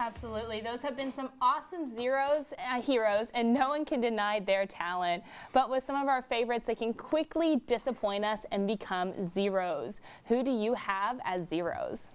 Absolutely. Those have been some awesome heroes, and no one can deny their talent. But with some of our favorites, they can quickly disappoint us and become zeros. Who do you have as zeros?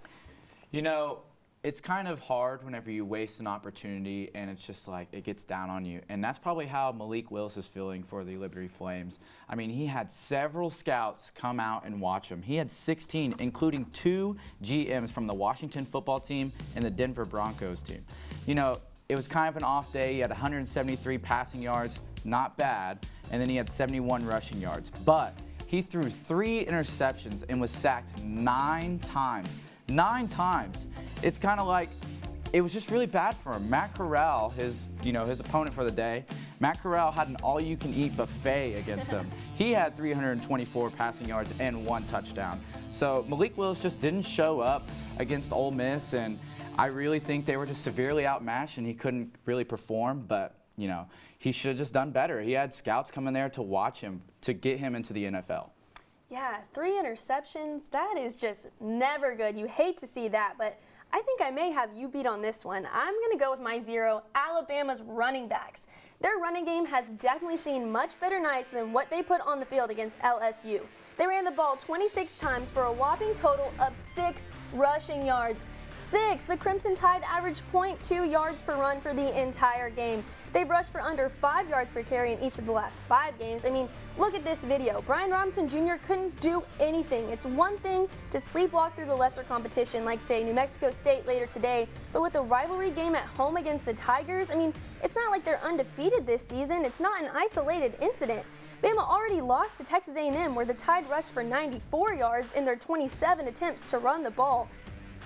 You know, it's kind of hard whenever you waste an opportunity and it's just like it gets down on you. And that's probably how Malik Willis is feeling for the Liberty Flames. I mean, he had several scouts come out and watch him. He had 16, including 2 GMs from the Washington football team and the Denver Broncos team. You know, it was kind of an off day. He had 173 passing yards, not bad. And then he had 71 rushing yards. But he threw 3 interceptions and was sacked 9 times. 9 times. It's kind of like, it was just really bad for him. Matt Corral, his opponent for the day, Matt Corral had an all-you-can-eat buffet against him. He had 324 passing yards and 1 touchdown. So Malik Willis just didn't show up against Ole Miss, and I really think they were just severely outmatched and he couldn't really perform, but you know, he should have just done better. He had scouts coming there to watch him, to get him into the NFL. Yeah, 3 interceptions, that is just never good. You hate to see that, but I think I may have you beat on this one. I'm going to go with my zero, Alabama's running backs. Their running game has definitely seen much better nights than what they put on the field against LSU. They ran the ball 26 times for a whopping total of 6 rushing yards. 6! The Crimson Tide averaged 0.2 yards per run for the entire game. They've rushed for under 5 yards per carry in each of the last 5 games. I mean, look at this video. Brian Robinson Jr. couldn't do anything. It's one thing to sleepwalk through the lesser competition like, say, New Mexico State later today, but with a rivalry game at home against the Tigers, I mean, it's not like they're undefeated this season. It's not an isolated incident. Bama already lost to Texas A&M, where the Tide rushed for 94 yards in their 27 attempts to run the ball.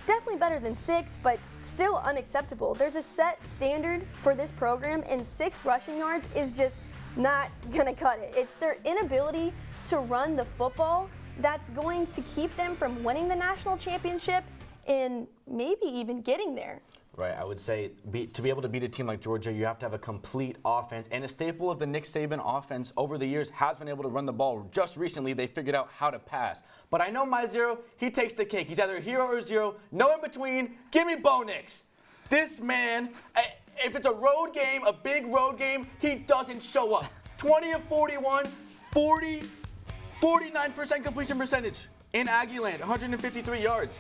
Definitely better than 6, but still unacceptable. There's a set standard for this program, and 6 rushing yards is just not gonna cut it. It's their inability to run the football that's going to keep them from winning the national championship and maybe even getting there. Right, I would say to be able to beat a team like Georgia, you have to have a complete offense. And a staple of the Nick Saban offense over the years has been able to run the ball. Just recently, they figured out how to pass. But I know my zero, he takes the cake. He's either a hero or a zero, no in between. Give me Bo Nix. This man, if it's a road game, a big road game, he doesn't show up. 20 of 41, 49% completion percentage in Aggieland, 153 yards.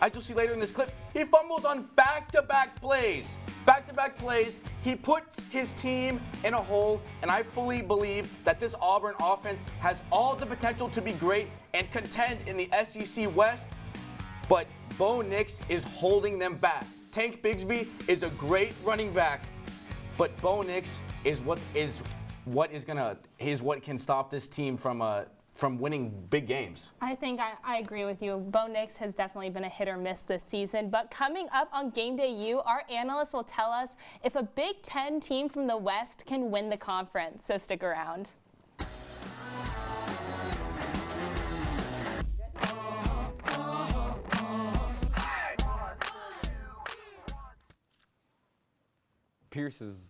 As you'll see later in this clip, he fumbles on back-to-back plays. Back-to-back plays, he puts his team in a hole, and I fully believe that this Auburn offense has all the potential to be great and contend in the SEC West, but Bo Nix is holding them back. Tank Bigsby is a great running back, but Bo Nix is what can stop this team from winning big games. I think I agree with you. Bo Nix has definitely been a hit or miss this season. But coming up on GameDayU, our analyst will tell us if a Big Ten team from the West can win the conference. So stick around. Pierce's.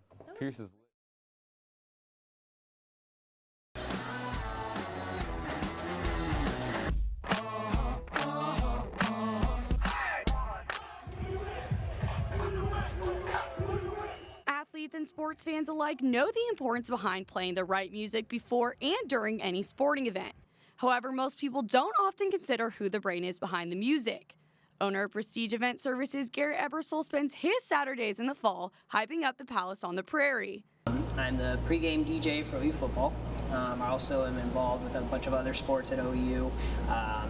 Athletes and sports fans alike know the importance behind playing the right music before and during any sporting event. However, most people don't often consider who the brain is behind the music. Owner of Prestige Event Services, Garrett Ebersole, spends his Saturdays in the fall hyping up the Palace on the Prairie. I'm the pregame DJ for OU football. I also am involved with a bunch of other sports at OU,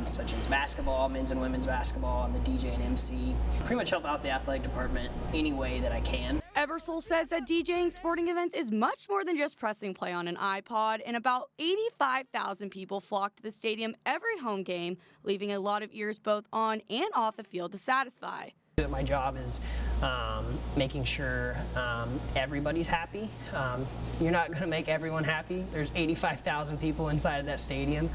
such as basketball, men's and women's basketball. I'm the DJ and MC. Pretty much help out the athletic department any way that I can. Eversole says that DJing sporting events is much more than just pressing play on an iPod, and about 85,000 people flock to the stadium every home game, leaving a lot of ears both on and off the field to satisfy. My job is making sure everybody's happy. You're not going to make everyone happy. There's 85,000 people inside of that stadium.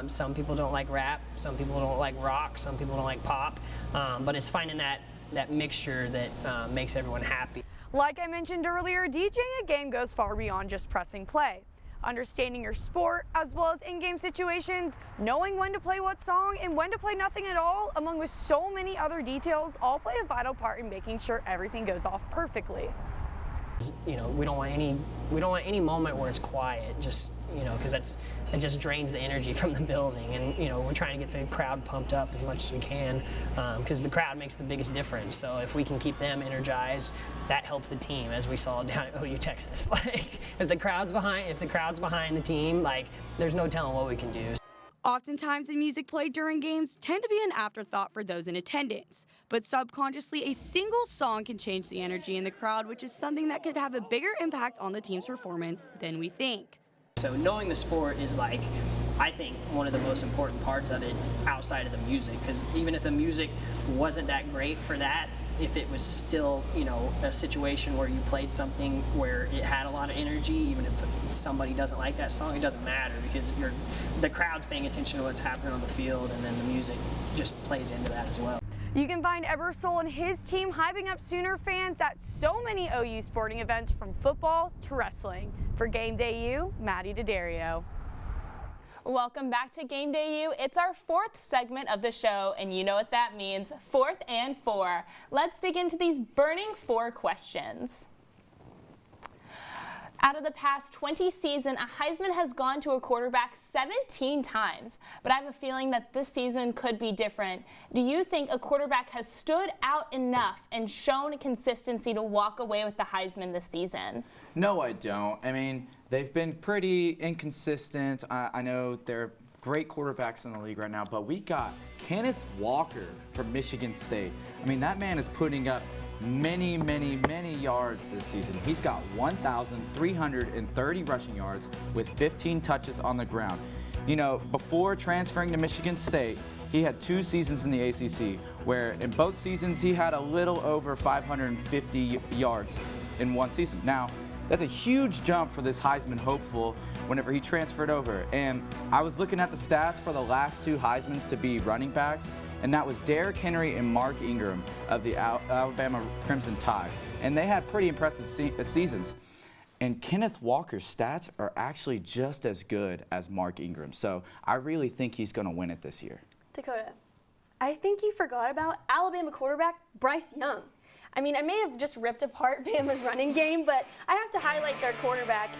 Some people don't like rap, some people don't like rock, some people don't like pop, but it's finding that mixture that makes everyone happy. Like I mentioned earlier, DJing a game goes far beyond just pressing play. Understanding your sport, as well as in-game situations, knowing when to play what song and when to play nothing at all, among with so many other details, all play a vital part in making sure everything goes off perfectly. You know, we don't want any moment where it's quiet, just, you know, because it just drains the energy from the building, and you know, we're trying to get the crowd pumped up as much as we can, because the crowd makes the biggest difference. So if we can keep them energized, that helps the team, as we saw down at OU Texas. Like if the crowd's behind the team, like there's no telling what we can do. Oftentimes, the music played during games tend to be an afterthought for those in attendance, but subconsciously, a single song can change the energy in the crowd, which is something that could have a bigger impact on the team's performance than we think. So knowing the sport is, like, I think, one of the most important parts of it outside of the music, because even if the music wasn't that great for that, if it was still, you know, a situation where you played something where it had a lot of energy, even if somebody doesn't like that song, it doesn't matter, because the crowd's paying attention to what's happening on the field, and then the music just plays into that as well. You can find Eversole and his team hyping up Sooner fans at so many OU sporting events, from football to wrestling. For GameDayU, Maddie D'Addario. Welcome back to GameDayU. It's our fourth segment of the show, and you know what that means, 4th and 4. Let's dig into these burning 4 questions. Out of the past 20 seasons, a Heisman has gone to a quarterback 17 times, but I have a feeling that this season could be different. Do you think a quarterback has stood out enough and shown consistency to walk away with the Heisman this season? No, I don't. I mean, they've been pretty inconsistent. I know they're great quarterbacks in the league right now, but we got Kenneth Walker from Michigan State. I mean, that man is putting up many yards this season. He's got 1,330 rushing yards with 15 touches on the ground. You know, before transferring to Michigan State, he had 2 seasons in the ACC, where in both seasons he had a little over 550 yards in one season. Now, that's a huge jump for this Heisman hopeful whenever he transferred over. And I was looking at the stats for the last 2 Heismans to be running backs, and that was Derrick Henry and Mark Ingram of the Alabama Crimson Tide. And they had pretty impressive seasons. And Kenneth Walker's stats are actually just as good as Mark Ingram. So I really think he's going to win it this year. Dakota, I think you forgot about Alabama quarterback Bryce Young. I mean, I may have just ripped apart Bama's running game, but I have to highlight their quarterback.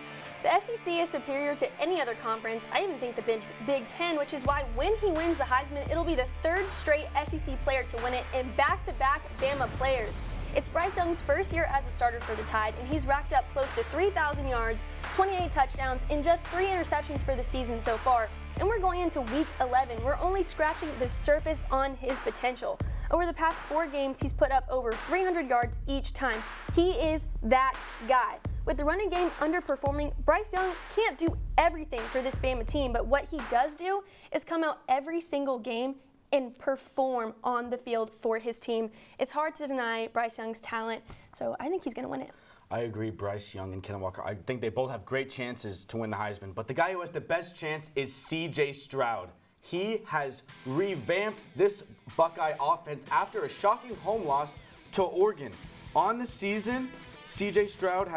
The SEC is superior to any other conference. I even think the Big Ten, which is why when he wins the Heisman, it'll be the 3rd straight SEC player to win it, and back-to-back Bama players. It's Bryce Young's first year as a starter for the Tide, and he's racked up close to 3,000 yards, 28 touchdowns, and just 3 interceptions for the season so far. And we're going into week 11. We're only scratching the surface on his potential. Over the past 4 games, he's put up over 300 yards each time. He is that guy. With the running game underperforming, Bryce Young can't do everything for this Bama team, but what he does do is come out every single game and perform on the field for his team. It's hard to deny Bryce Young's talent, so I think he's going to win it. I agree, Bryce Young and Kenneth Walker. I think they both have great chances to win the Heisman, but the guy who has the best chance is C.J. Stroud. He has revamped this Buckeye offense after a shocking home loss to Oregon. On the season, C.J. Stroud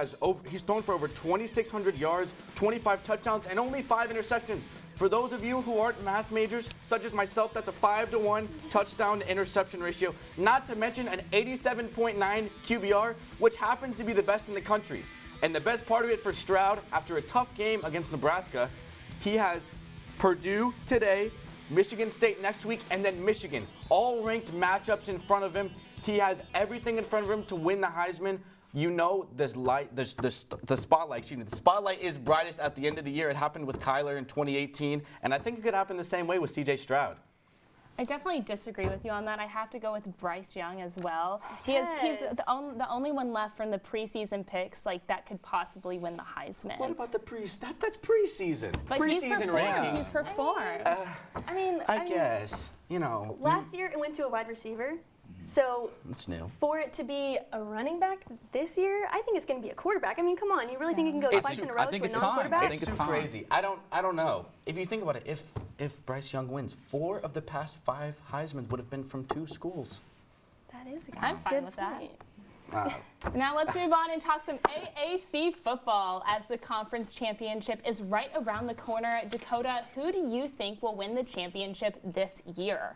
he's thrown for over 2,600 yards, 25 touchdowns, and only 5 interceptions. For those of you who aren't math majors, such as myself, that's a 5-to-1 touchdown to interception ratio, not to mention an 87.9 QBR, which happens to be the best in the country. And the best part of it for Stroud, after a tough game against Nebraska, he has Purdue today, Michigan State next week, and then Michigan. All ranked matchups in front of him. He has everything in front of him to win the Heisman. You know, the spotlight is brightest at the end of the year. It happened with Kyler in 2018, and I think it could happen the same way with C.J. Stroud. I definitely disagree with you on that. I have to go with Bryce Young as well. He's the only one left from the preseason picks like that could possibly win the Heisman. What about the that's preseason? But preseason rankings. He's performed. I guess, you know. Last year it went to a wide receiver. So That's new. for it to be a running back this year, I think it's going to be a quarterback. I mean, come on, you really think you can go twice in a row to a non-quarterback? It's too crazy. I don't know. If you think about it, if Bryce Young wins, 4 of the past 5 Heisman would have been from 2 schools. That is a good I'm fine with that. Wow. Now let's move on and talk some AAC football as the conference championship is right around the corner. Dakota, who do you think will win the championship this year?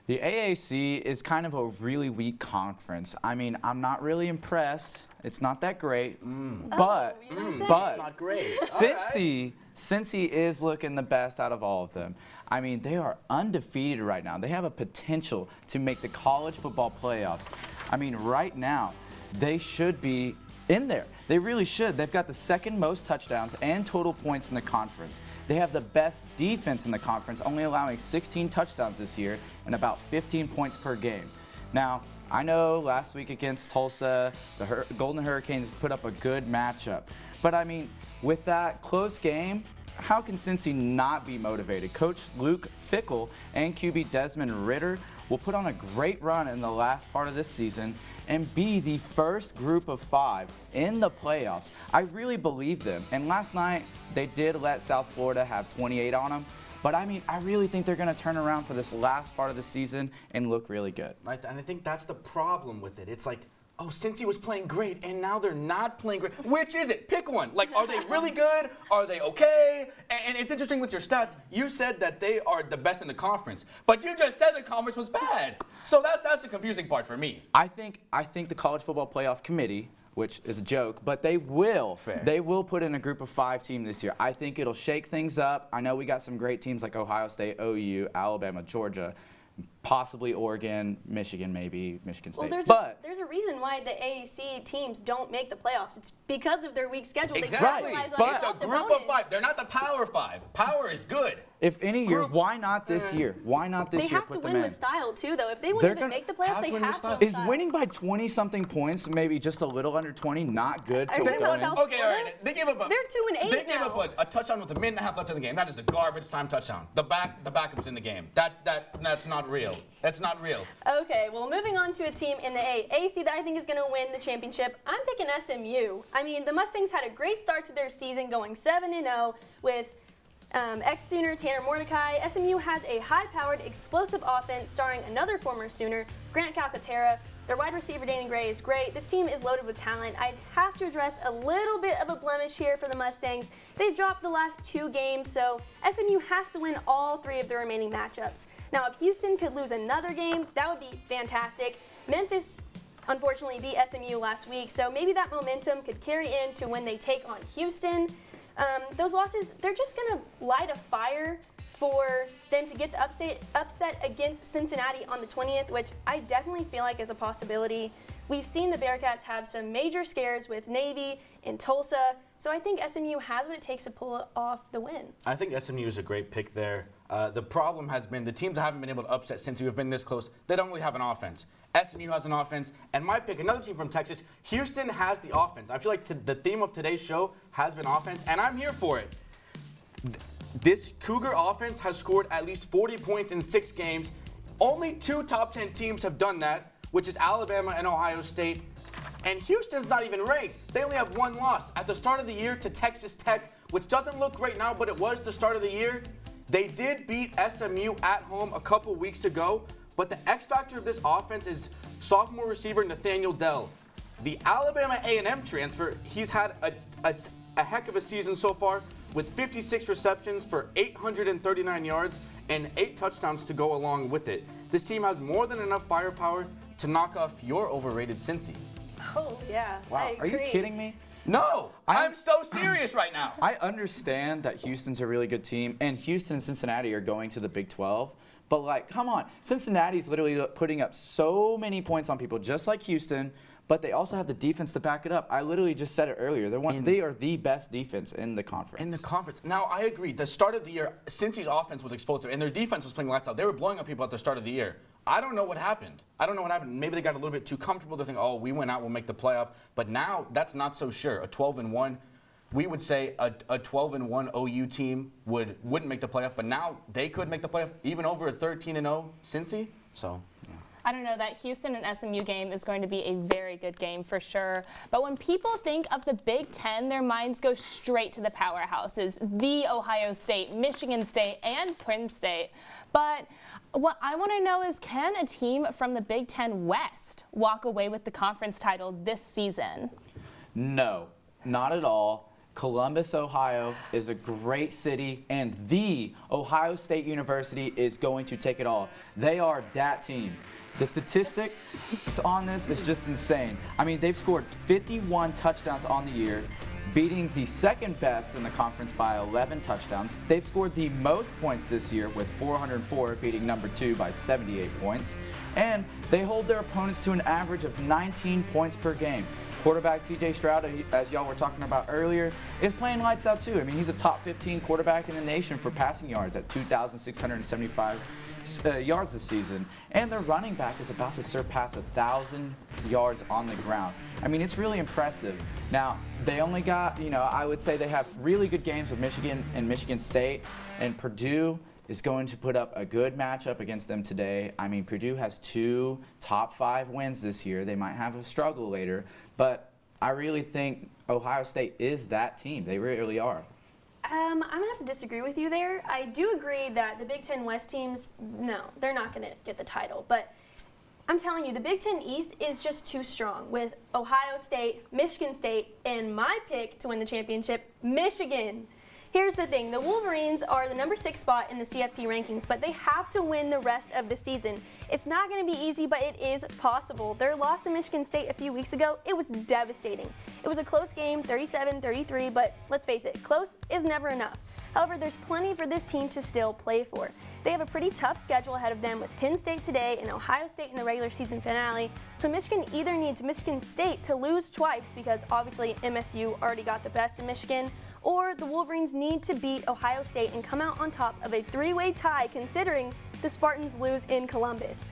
The AAC is kind of a really weak conference. I mean, I'm not really impressed. It's not that great, but it's not great. Cincy is looking the best out of all of them. I mean, they are undefeated right now. They have a potential to make the college football playoffs. I mean, right now, they should be in there. They really should. They've got the 2nd most touchdowns and total points in the conference. They have the best defense in the conference, only allowing 16 touchdowns this year and about 15 points per game. Now, I know last week against Tulsa, the Golden Hurricanes put up a good matchup. But I mean, with that close game, how can Cincy not be motivated? Coach Luke Fickell and QB Desmond Ritter will put on a great run in the last part of this season and be the first group of 5 in the playoffs. I really believe them. And last night, they did let South Florida have 28 on them. But I mean, I really think they're going to turn around for this last part of the season and look really good. Right, and I think that's the problem with it. It's like, oh, Cincy was playing great, and now they're not playing great. Which is it? Pick one. Like, are they really good? Are they okay? And it's interesting with your stats. You said that they are the best in the conference, but you just said the conference was bad. So that's the confusing part for me. I think the College Football Playoff Committee, which is a joke, but they will put in a group of 5 team this year. I think it'll shake things up. I know we got some great teams like Ohio State, OU, Alabama, Georgia, possibly Oregon, Michigan, maybe Michigan State. Well, there's a reason why the AAC teams don't make the playoffs. It's because of their weak schedule. Exactly. They capitalize on It's a group of 5. They're not the Power 5. Power is good. If any year, why not this year? Why not this They year have put to them win in? with style, too, though. If they wouldn't even make the playoffs, they have to win with Is style. winning by 20-something points, maybe just a little under 20, not good to Are they go in? South Okay, all Florida? right. They gave up They're 2-8 They gave now. up a touchdown with a minute and a half left in the game. That is a garbage time touchdown. The backup was in the game. That's not real. That's not real. Okay, well, moving on to a team in the AAC that I think is going to win the championship, I'm picking SMU. I mean, the Mustangs had a great start to their season, going 7-0 with ex-Sooner Tanner Mordecai. SMU has a high-powered, explosive offense starring another former Sooner, Grant Calcaterra. Their wide receiver, Danny Gray, is great. This team is loaded with talent. I'd have to address a little bit of a blemish here for the Mustangs. They've dropped the last 2 games, so SMU has to win all 3 of their remaining matchups. Now, if Houston could lose another game, that would be fantastic. Memphis, unfortunately, beat SMU last week, so maybe that momentum could carry into when they take on Houston. Those losses, they're just going to light a fire for them to get the upset against Cincinnati on the 20th, which I definitely feel like is a possibility. We've seen the Bearcats have some major scares with Navy and Tulsa, so I think SMU has what it takes to pull off the win. I think SMU is a great pick there. The problem has been the teams that haven't been able to upset since you have been this close, they don't really have an offense. SMU has an offense, and my pick, another team from Texas, Houston has the offense. I feel like the theme of today's show has been offense, and I'm here for it. This Cougar offense has scored at least 40 points in 6 games. Only 2 top 10 teams have done that, which is Alabama and Ohio State. And Houston's not even ranked. They only have 1 loss. At the start of the year to Texas Tech, which doesn't look great now, but it was the start of the year. They did beat SMU at home a couple weeks ago, but the X factor of this offense is sophomore receiver Nathaniel Dell. The Alabama A&M transfer, he's had a heck of a season so far with 56 receptions for 839 yards and 8 touchdowns to go along with it. This team has more than enough firepower to knock off your overrated Cincy. Oh, yeah. Wow, are you kidding me? No, I'm so serious right now. I understand that Houston's a really good team, and Houston and Cincinnati are going to the Big 12. But, like, come on. Cincinnati's literally putting up so many points on people, just like Houston. but they also have the defense to back it up. I literally just said it earlier. They are the best defense in the conference. In the conference. Now, I agree. The start of the year, Cincy's offense was explosive, and their defense was playing lights out. They were blowing up people at the start of the year. I don't know what happened. Maybe they got a little bit too comfortable to think, oh, we went out, we'll make the playoff. But now, that's not so sure. A 12-1, we would say a 12-1 OU team wouldn't make the playoff, but now they could make the playoff even over a 13-0 Cincy. So, yeah. I don't know, that Houston and SMU game is going to be a very good game for sure. But when people think of the Big Ten, their minds go straight to the powerhouses, the Ohio State, Michigan State, and Penn State. But what I want to know is, can a team from the Big Ten West walk away with the conference title this season? No, not at all. Columbus, Ohio is a great city, and the Ohio State University is going to take it all. They are that team. The statistics on this is just insane. I mean, they've scored 51 touchdowns on the year, beating the second best in the conference by 11 touchdowns. They've scored the most points this year with 404, beating number 2 by 78 points. And they hold their opponents to an average of 19 points per game. Quarterback C.J. Stroud, as y'all were talking about earlier, is playing lights out too. I mean, he's a top 15 quarterback in the nation for passing yards at 2,675 yards this season, and their running back is about to surpass 1,000 yards on the ground. I mean, it's really impressive. Now, they only got, I would say they have really good games with Michigan and Michigan State, and Purdue is going to put up a good matchup against them today. I mean, Purdue has 2 top 5 wins this year. They might have a struggle later, but I really think Ohio State is that team. They really are. I'm going to have to disagree with you there. I do agree that the Big Ten West teams, no, they're not going to get the title. But I'm telling you, the Big Ten East is just too strong with Ohio State, Michigan State, and my pick to win the championship, Michigan. Here's the thing. The Wolverines are the number 6 spot in the CFP rankings, but they have to win the rest of the season. It's not going to be easy, but it is possible. Their loss to Michigan State a few weeks ago, it was devastating. It was a close game, 37-33, but let's face it, close is never enough. However, there's plenty for this team to still play for. They have a pretty tough schedule ahead of them with Penn State today and Ohio State in the regular season finale. So Michigan either needs Michigan State to lose twice, because obviously MSU already got the best of Michigan, or the Wolverines need to beat Ohio State and come out on top of a 3-way tie, considering the Spartans lose in Columbus.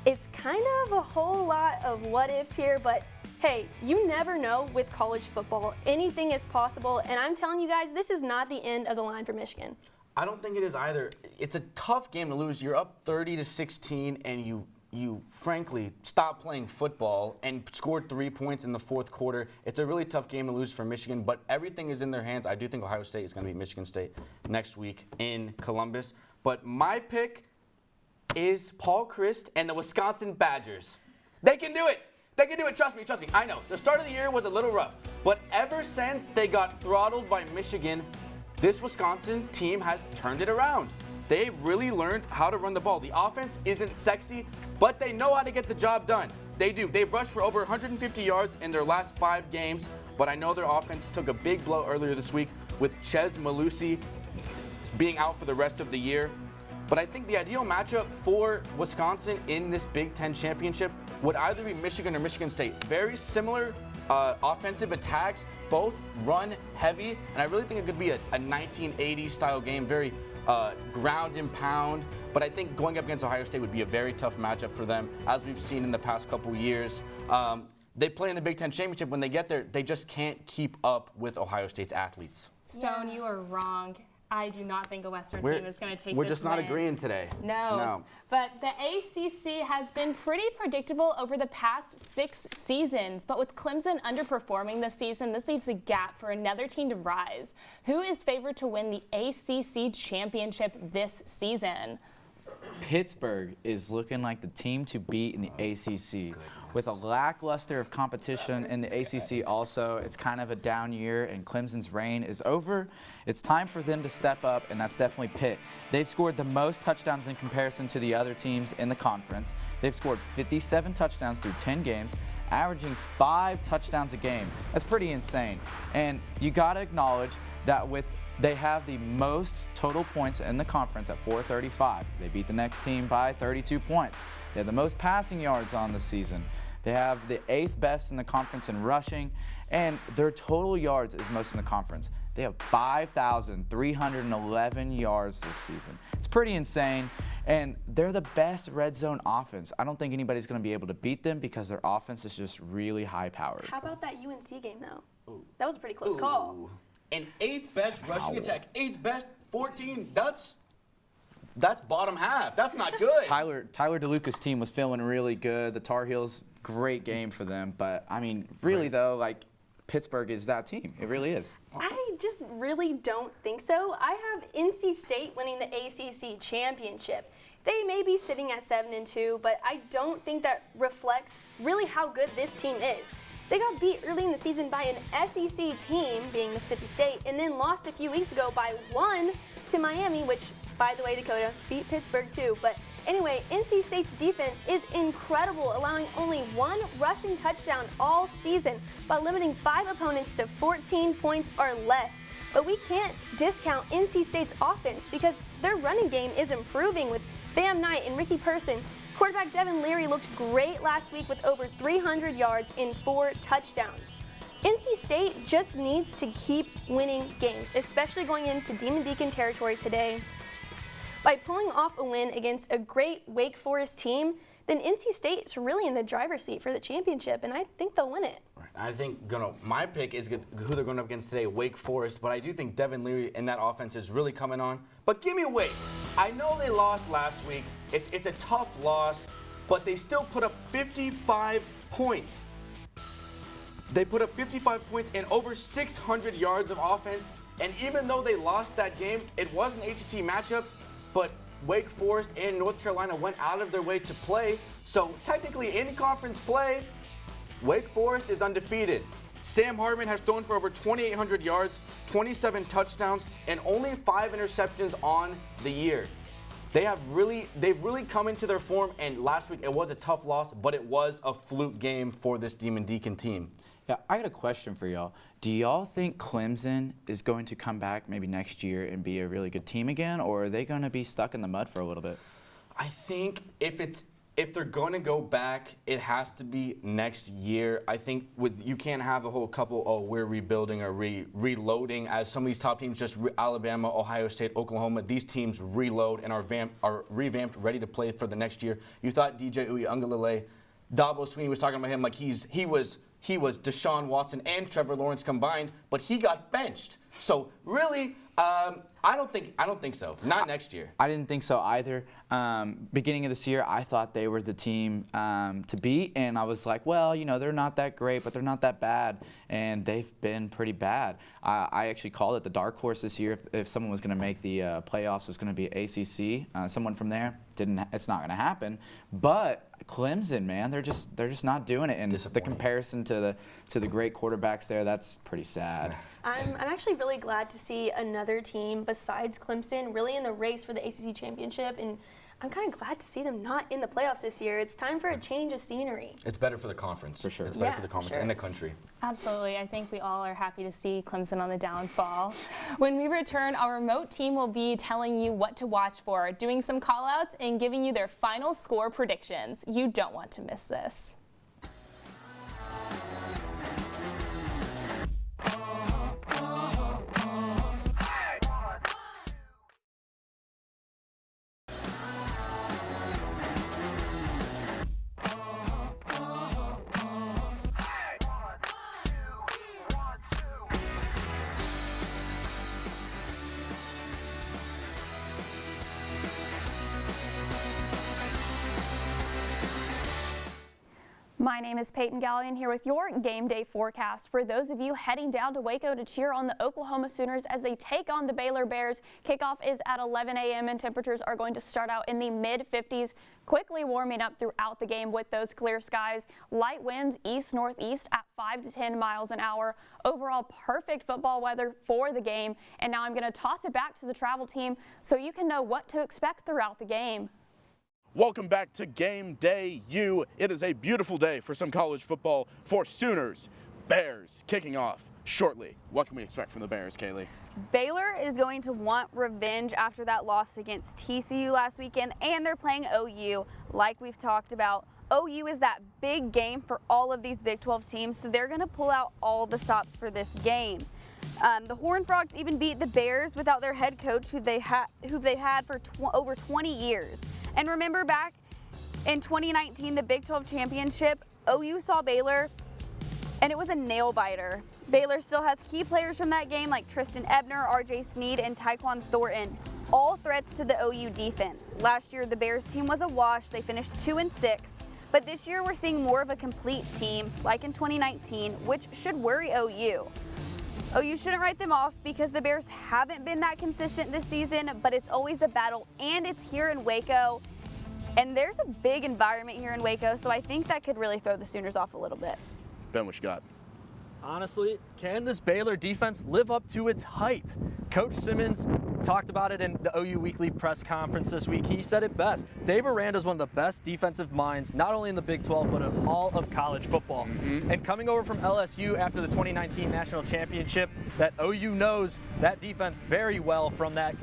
It's kind of a whole lot of what ifs here, but hey, you never know with college football. Anything is possible, and I'm telling you guys, this is not the end of the line for Michigan. I don't think it is either. It's a tough game to lose. You're up 30-16, and you frankly stopped playing football and scored 3 points in the fourth quarter. It's a really tough game to lose for Michigan, but everything is in their hands. I do think Ohio State is going to beat Michigan State next week in Columbus. But my pick is Paul Chryst and the Wisconsin Badgers. They can do it. They can do it. Trust me. I know. The start of the year was a little rough, but ever since they got throttled by Michigan, this Wisconsin team has turned it around. They really learned how to run the ball. The offense isn't sexy, but they know how to get the job done. They do. They've rushed for over 150 yards in their last 5 games, but I know their offense took a big blow earlier this week with Ches Malusi being out for the rest of the year. But I think the ideal matchup for Wisconsin in this Big Ten championship would either be Michigan or Michigan State. Very similar offensive attacks, both run heavy, and I really think it could be a 1980s style game, very ground and pound. But I think going up against Ohio State would be a very tough matchup for them, as we've seen in the past couple years. They play in the Big Ten championship. When they get there, they just can't keep up with Ohio State's athletes. Stone, you are wrong. I do not think a Western team is going to take this We're just not win. agreeing today. No. But the ACC has been pretty predictable over the past 6 seasons. But with Clemson underperforming this season, this leaves a gap for another team to rise. Who is favored to win the ACC championship this season? Pittsburgh is looking like the team to beat in the ACC. With a lackluster of competition in the ACC also, it's kind of a down year and Clemson's reign is over. It's time for them to step up, and that's definitely Pitt. They've scored the most touchdowns in comparison to the other teams in the conference. They've scored 57 touchdowns through 10 games, averaging 5 touchdowns a game. That's pretty insane. And you gotta acknowledge that they have the most total points in the conference at 435. They beat the next team by 32 points. They have the most passing yards on the season. They have the 8th best in the conference in rushing, and their total yards is most in the conference. They have 5,311 yards this season. It's pretty insane, and they're the best red zone offense. I don't think anybody's going to be able to beat them because their offense is just really high-powered. How about that UNC game, though? Ooh. That was a pretty close call. And 8th best rushing attack, 8th best, 14. That's bottom half. That's not good. Tyler DeLuca's team was feeling really good. The Tar Heels, great game for them. But, I mean, really, though, like, Pittsburgh is that team. It really is. I just really don't think so. I have NC State winning the ACC Championship. They may be sitting at 7-2, but I don't think that reflects really how good this team is. They got beat early in the season by an SEC team, being Mississippi State, and then lost a few weeks ago by 1 to Miami, which, by the way, Dakota, beat Pittsburgh too. But anyway, NC State's defense is incredible, allowing only 1 rushing touchdown all season by limiting 5 opponents to 14 points or less. But we can't discount NC State's offense because their running game is improving with Bam Knight and Ricky Person. Quarterback Devin Leary looked great last week with over 300 yards and 4 touchdowns. NC State just needs to keep winning games, especially going into Demon Deacon territory today. By pulling off a win against a great Wake Forest team, then NC State is really in the driver's seat for the championship, and I think they'll win it. I think my pick is who they're going up against today, Wake Forest, but I do think Devin Leary and that offense is really coming on. But give me Wake. I know they lost last week. It's a tough loss, but they still put up 55 points. They put up 55 points and over 600 yards of offense, and even though they lost that game, it was an ACC matchup, but Wake Forest and North Carolina went out of their way to play, so technically in conference play, Wake Forest is undefeated. Sam Hartman has thrown for over 2,800 yards, 27 touchdowns, and only 5 interceptions on the year. They've really come into their form, and last week it was a tough loss, but it was a fluke game for this Demon Deacon team. Yeah, I got a question for y'all. Do y'all think Clemson is going to come back maybe next year and be a really good team again, or are they going to be stuck in the mud for a little bit? I think if they're going to go back, it has to be next year. I think you can't have a whole couple, we're rebuilding or reloading, as some of these top teams, just Alabama, Ohio State, Oklahoma, these teams reload and are revamped, ready to play for the next year. You thought DJ Uiagalelei, Dabo Swinney was talking about him like he was Deshaun Watson and Trevor Lawrence combined, but he got benched. So really, I don't think so. Not next year. I didn't think so either. Beginning of this year, I thought they were the team to beat, and I was like, well, they're not that great, but they're not that bad, and they've been pretty bad. I actually called it the dark horse this year. If someone was going to make the playoffs, it was going to be ACC. Someone from there it's not going to happen. But Clemson, man, they're just not doing it, and the comparison to the great quarterbacks there, that's pretty sad. I'm actually really glad to see another team besides Clemson really in the race for the ACC Championship, and I'm kind of glad to see them not in the playoffs this year. It's time for a change of scenery. It's better for the conference. For sure. It's better for the conference and the country. Absolutely. I think we all are happy to see Clemson on the downfall. When we return, our remote team will be telling you what to watch for, doing some call-outs, and giving you their final score predictions. You don't want to miss this. My name is Peyton Gallion here with your game day forecast. For those of you heading down to Waco to cheer on the Oklahoma Sooners as they take on the Baylor Bears, kickoff is at 11 a.m. and temperatures are going to start out in the mid-50s, quickly warming up throughout the game with those clear skies. Light winds east-northeast at 5 to 10 miles an hour. Overall, perfect football weather for the game. And now I'm going to toss it back to the travel team so you can know what to expect throughout the game. Welcome back to Game Day U. It is a beautiful day for some college football for Sooners. Bears kicking off shortly. What can we expect from the Bears, Kaylee? Baylor is going to want revenge after that loss against TCU last weekend, and they're playing OU. Like we've talked about, OU is that big game for all of these Big 12 teams, so they're going to pull out all the stops for this game. The Horned Frogs even beat the Bears without their head coach, who they've had for over 20 years. And remember back in 2019, the Big 12 Championship, OU saw Baylor, and it was a nail-biter. Baylor still has key players from that game like Tristan Ebner, R.J. Sneed, and Tyquan Thornton, all threats to the OU defense. Last year, the Bears team was a wash. They finished 2-6. But this year, we're seeing more of a complete team, like in 2019, which should worry OU. OU shouldn't write them off because the Bears haven't been that consistent this season, but it's always a battle, and it's here in Waco. And there's a big environment here in Waco, so I think that could really throw the Sooners off a little bit. Ben, what you got? Honestly, can this Baylor defense live up to its hype? Coach Simmons talked about it in the OU Weekly press conference this week. He said it best. Dave Aranda is one of the best defensive minds, not only in the Big 12, but of all of college football. And coming over from LSU after the 2019 National Championship, that OU knows that defense very well from that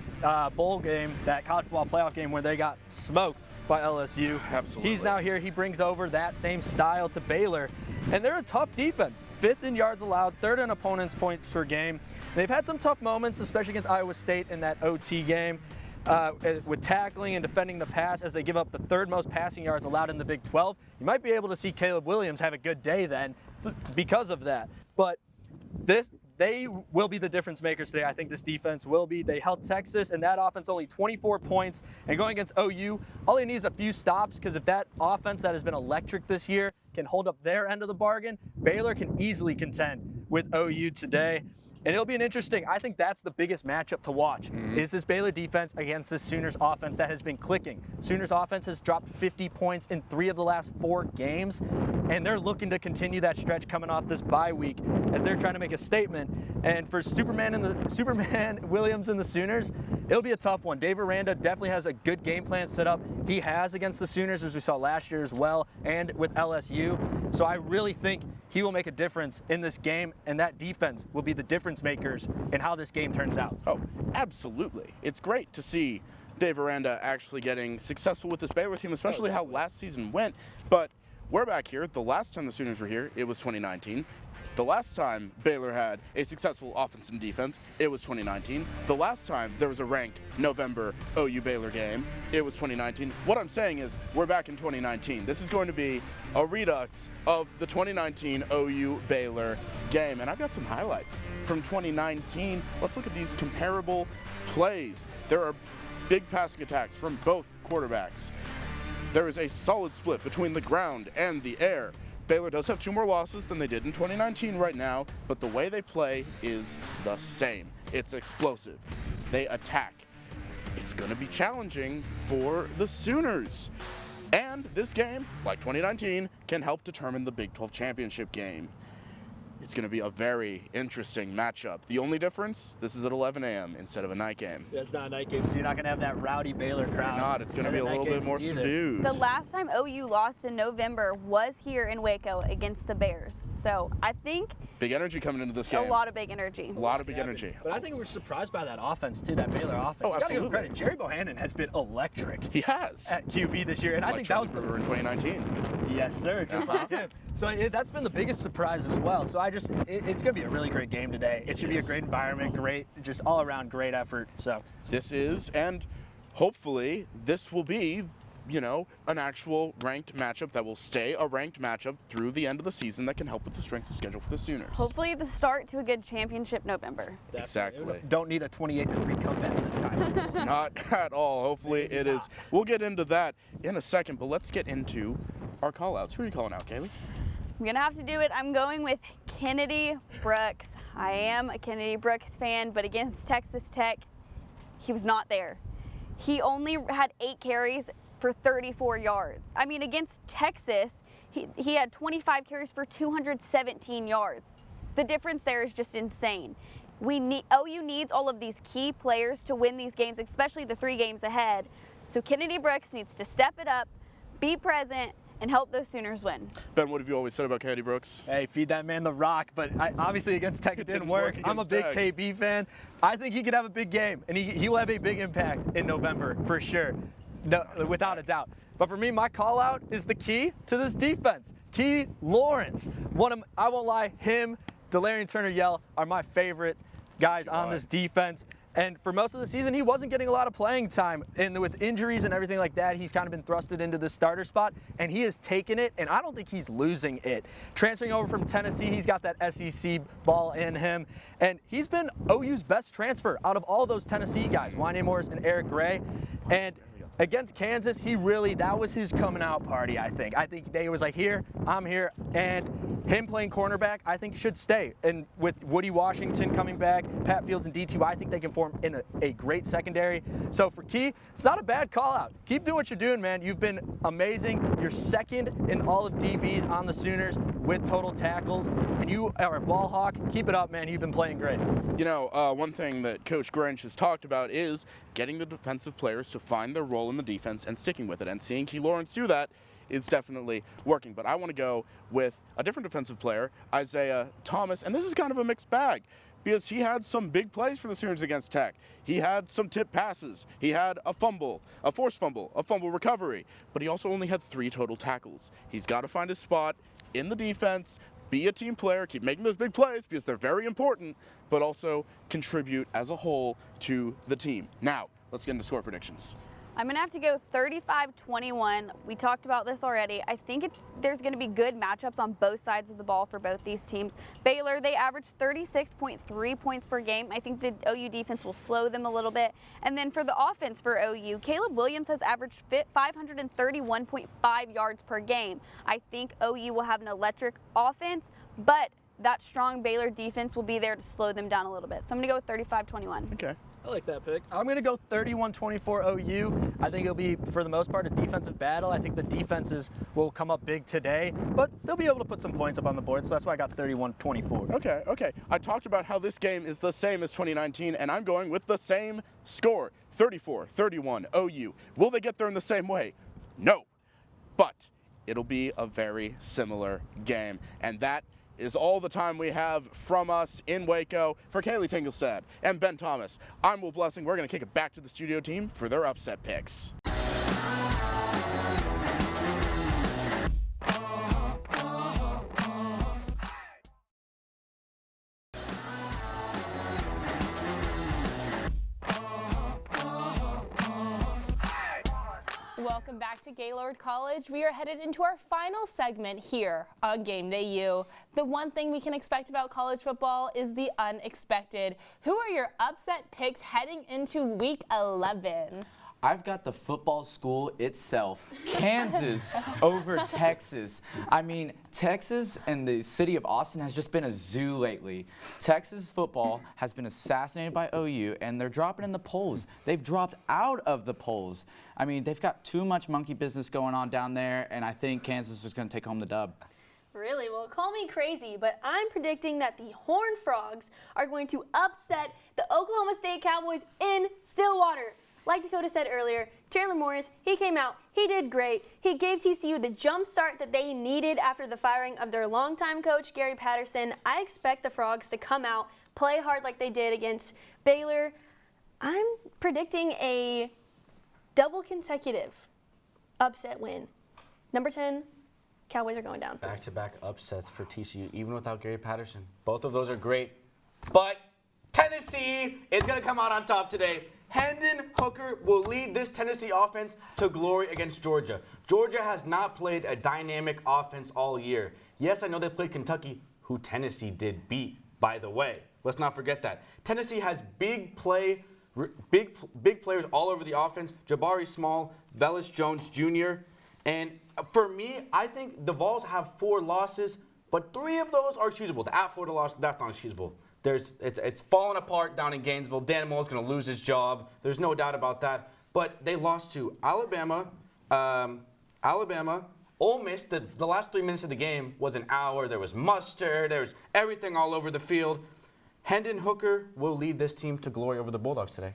bowl game, that college football playoff game where they got smoked by LSU. Absolutely. He's now here. He brings over that same style to Baylor. And they're a tough defense. 5th in yards allowed, 3rd in opponents' points per game. They've had some tough moments, especially against Iowa State in that OT game, with tackling and defending the pass as they give up the 3rd most passing yards allowed in the Big 12. You might be able to see Caleb Williams have a good day then because of that. But they will be the difference makers today. I think this defense will be. They held Texas, and that offense only 24 points. And going against OU, all he needs is a few stops, because if that offense that has been electric this year can hold up their end of the bargain, Baylor can easily contend with OU today. And it'll be an interesting, I think that's the biggest matchup to watch, is this Baylor defense against this Sooners offense that has been clicking. Sooners offense has dropped 50 points in 3 of the last 4 games, and they're looking to continue that stretch coming off this bye week as they're trying to make a statement. And for Superman Williams and the Sooners, it'll be a tough one. Dave Aranda definitely has a good game plan set up. He has against the Sooners, as we saw last year as well, and with LSU. So I really think he will make a difference in this game, and that defense will be the difference makers in how this game turns out. Oh, absolutely. It's great to see Dave Aranda actually getting successful with this Baylor team, especially how last season went. But we're back here. The last time the Sooners were here, it was 2019. The last time Baylor had a successful offense and defense, it was 2019. The last time there was a ranked November OU Baylor game, it was 2019. What I'm saying is we're back in 2019. This is going to be a redux of the 2019 OU Baylor game. And I've got some highlights from 2019. Let's look at these comparable plays. There are big passing attacks from both quarterbacks. There is a solid split between the ground and the air. Baylor does have 2 more losses than they did in 2019 right now, but the way they play is the same. It's explosive. They attack. It's going to be challenging for the Sooners. And this game, like 2019, can help determine the Big 12 Championship game. It's going to be a very interesting matchup. The only difference, this is at 11 a.m. instead of a night game. Yeah, it's not a night game, so you're not going to have that rowdy Baylor crowd. You're not. It's going to be a little bit more subdued. The last time OU lost in November was here in Waco against the Bears. So I think big energy coming into this game. A lot of big energy. A lot of big energy. But I think we're surprised by that offense, too, that Baylor offense. Oh, absolutely. You gotta give him credit. Jerry Bohannon has been electric. He has. At QB this year. And I think that was in 2019. Yes, sir. Just like him. So that's been the biggest surprise as well. So it's going to be a really great game today. It should be a great environment, great, just all around great effort. So this is, and hopefully this will be, an actual ranked matchup that will stay a ranked matchup through the end of the season that can help with the strength of schedule for the Sooners. Hopefully the start to a good championship November. Exactly. Don't need a 28-3 comeback this time. Not at all. Hopefully it is. We'll get into that in a second, but let's get into our call-outs. Who are you calling out, Kaylee? I'm going to have to do it. I'm going with Kennedy Brooks. I am a Kennedy Brooks fan, but against Texas Tech, he was not there. He only had 8 carries for 34 yards. I mean, against Texas, he had 25 carries for 217 yards. The difference there is just insane. OU needs all of these key players to win these games, especially the 3 games ahead. So Kennedy Brooks needs to step it up, be present, and help those Sooners win. Ben, what have you always said about Kennedy Brooks? Hey, feed that man the rock, but obviously against Tech it didn't work. I'm a big Tech. KB fan. I think he could have a big game, and he will have a big impact in November for sure. No, without a doubt. But for me, my call out is the key to this defense. Key Lawrence. I won't lie, him, Delarian Turner-Yell are my favorite guys on this defense. And for most of the season, he wasn't getting a lot of playing time. And with injuries and everything like that, he's kind of been thrusted into the starter spot, and he has taken it, and I don't think he's losing it. Transferring over from Tennessee, he's got that SEC ball in him, and he's been OU's best transfer out of all those Tennessee guys, Wanya Morris and Eric Gray. And against Kansas, that was his coming out party, I think. I think they was like, here, I'm here, and him playing cornerback, I think should stay. And with Woody Washington coming back, Pat Fields and D2, I think they can form in a great secondary. So for Key, it's not a bad call out. Keep doing what you're doing, man. You've been amazing. You're second in all of DBs on the Sooners with total tackles, and you are a ball hawk. Keep it up, man. You've been playing great. You know, one thing that Coach Grinch has talked about is getting the defensive players to find their role in the defense and sticking with it. And seeing Key Lawrence do that is definitely working. But I want to go with a different defensive player, Isaiah Thomas. And this is kind of a mixed bag because he had some big plays for the Sooners against Tech. He had some tip passes. He had a fumble, a forced fumble, a fumble recovery. But he also only had 3 total tackles. He's got to find his spot in the defense, be a team player, keep making those big plays because they're very important, but also contribute as a whole to the team. Now, let's get into score predictions. I'm going to have to go 35-21. We talked about this already. I think there's going to be good matchups on both sides of the ball for both these teams. Baylor, they averaged 36.3 points per game. I think the OU defense will slow them a little bit. And then for the offense for OU, Caleb Williams has averaged 531.5 yards per game. I think OU will have an electric offense, but that strong Baylor defense will be there to slow them down a little bit. So I'm going to go with 35-21. Okay. I like that pick. I'm going to go 31-24 OU. I think it'll be, for the most part, a defensive battle. I think the defenses will come up big today, but they'll be able to put some points up on the board, so that's why I got 31-24. Okay. I talked about how this game is the same as 2019, and I'm going with the same score, 34-31 OU. Will they get there in the same way? No, but it'll be a very similar game, and that is all the time we have from us in Waco. For Kaylee Tingelstad and Ben Thomas, I'm Will Blessing. We're going to kick it back to the studio team for their upset picks. Welcome back to Gaylord College. We are headed into our final segment here on GameDay U. The one thing we can expect about college football is the unexpected. Who are your upset picks heading into week 11? I've got the football school itself, Kansas over Texas. I mean, Texas and the city of Austin has just been a zoo lately. Texas football has been assassinated by OU, and they're dropping in the polls. They've dropped out of the polls. I mean, they've got too much monkey business going on down there, and I think Kansas is going to take home the dub. Really? Well, call me crazy, but I'm predicting that the Horned Frogs are going to upset the Oklahoma State Cowboys in Stillwater. Like Dakota said earlier, Chandler Morris, he came out, he did great. He gave TCU the jump start that they needed after the firing of their longtime coach, Gary Patterson. I expect the Frogs to come out, play hard like they did against Baylor. I'm predicting a double consecutive upset win. Number 10, Cowboys are going down. Back-to-back upsets for TCU, even without Gary Patterson. Both of those are great, but Tennessee is going to come out on top today. Hendon Hooker will lead this Tennessee offense to glory against Georgia. Georgia has not played a dynamic offense all year. Yes, I know they played Kentucky, who Tennessee did beat, by the way. Let's not forget that. Tennessee has big players all over the offense. Jabari Small, Velus Jones Jr. And for me, I think the Vols have 4 losses, but 3 of those are excusable. The at Florida loss, that's not excusable. It's falling apart down in Gainesville. Dan Mullen's going to lose his job. There's no doubt about that. But they lost to Alabama, Ole Miss. The last 3 minutes of the game was an hour. There was mustard. There was everything all over the field. Hendon Hooker will lead this team to glory over the Bulldogs today.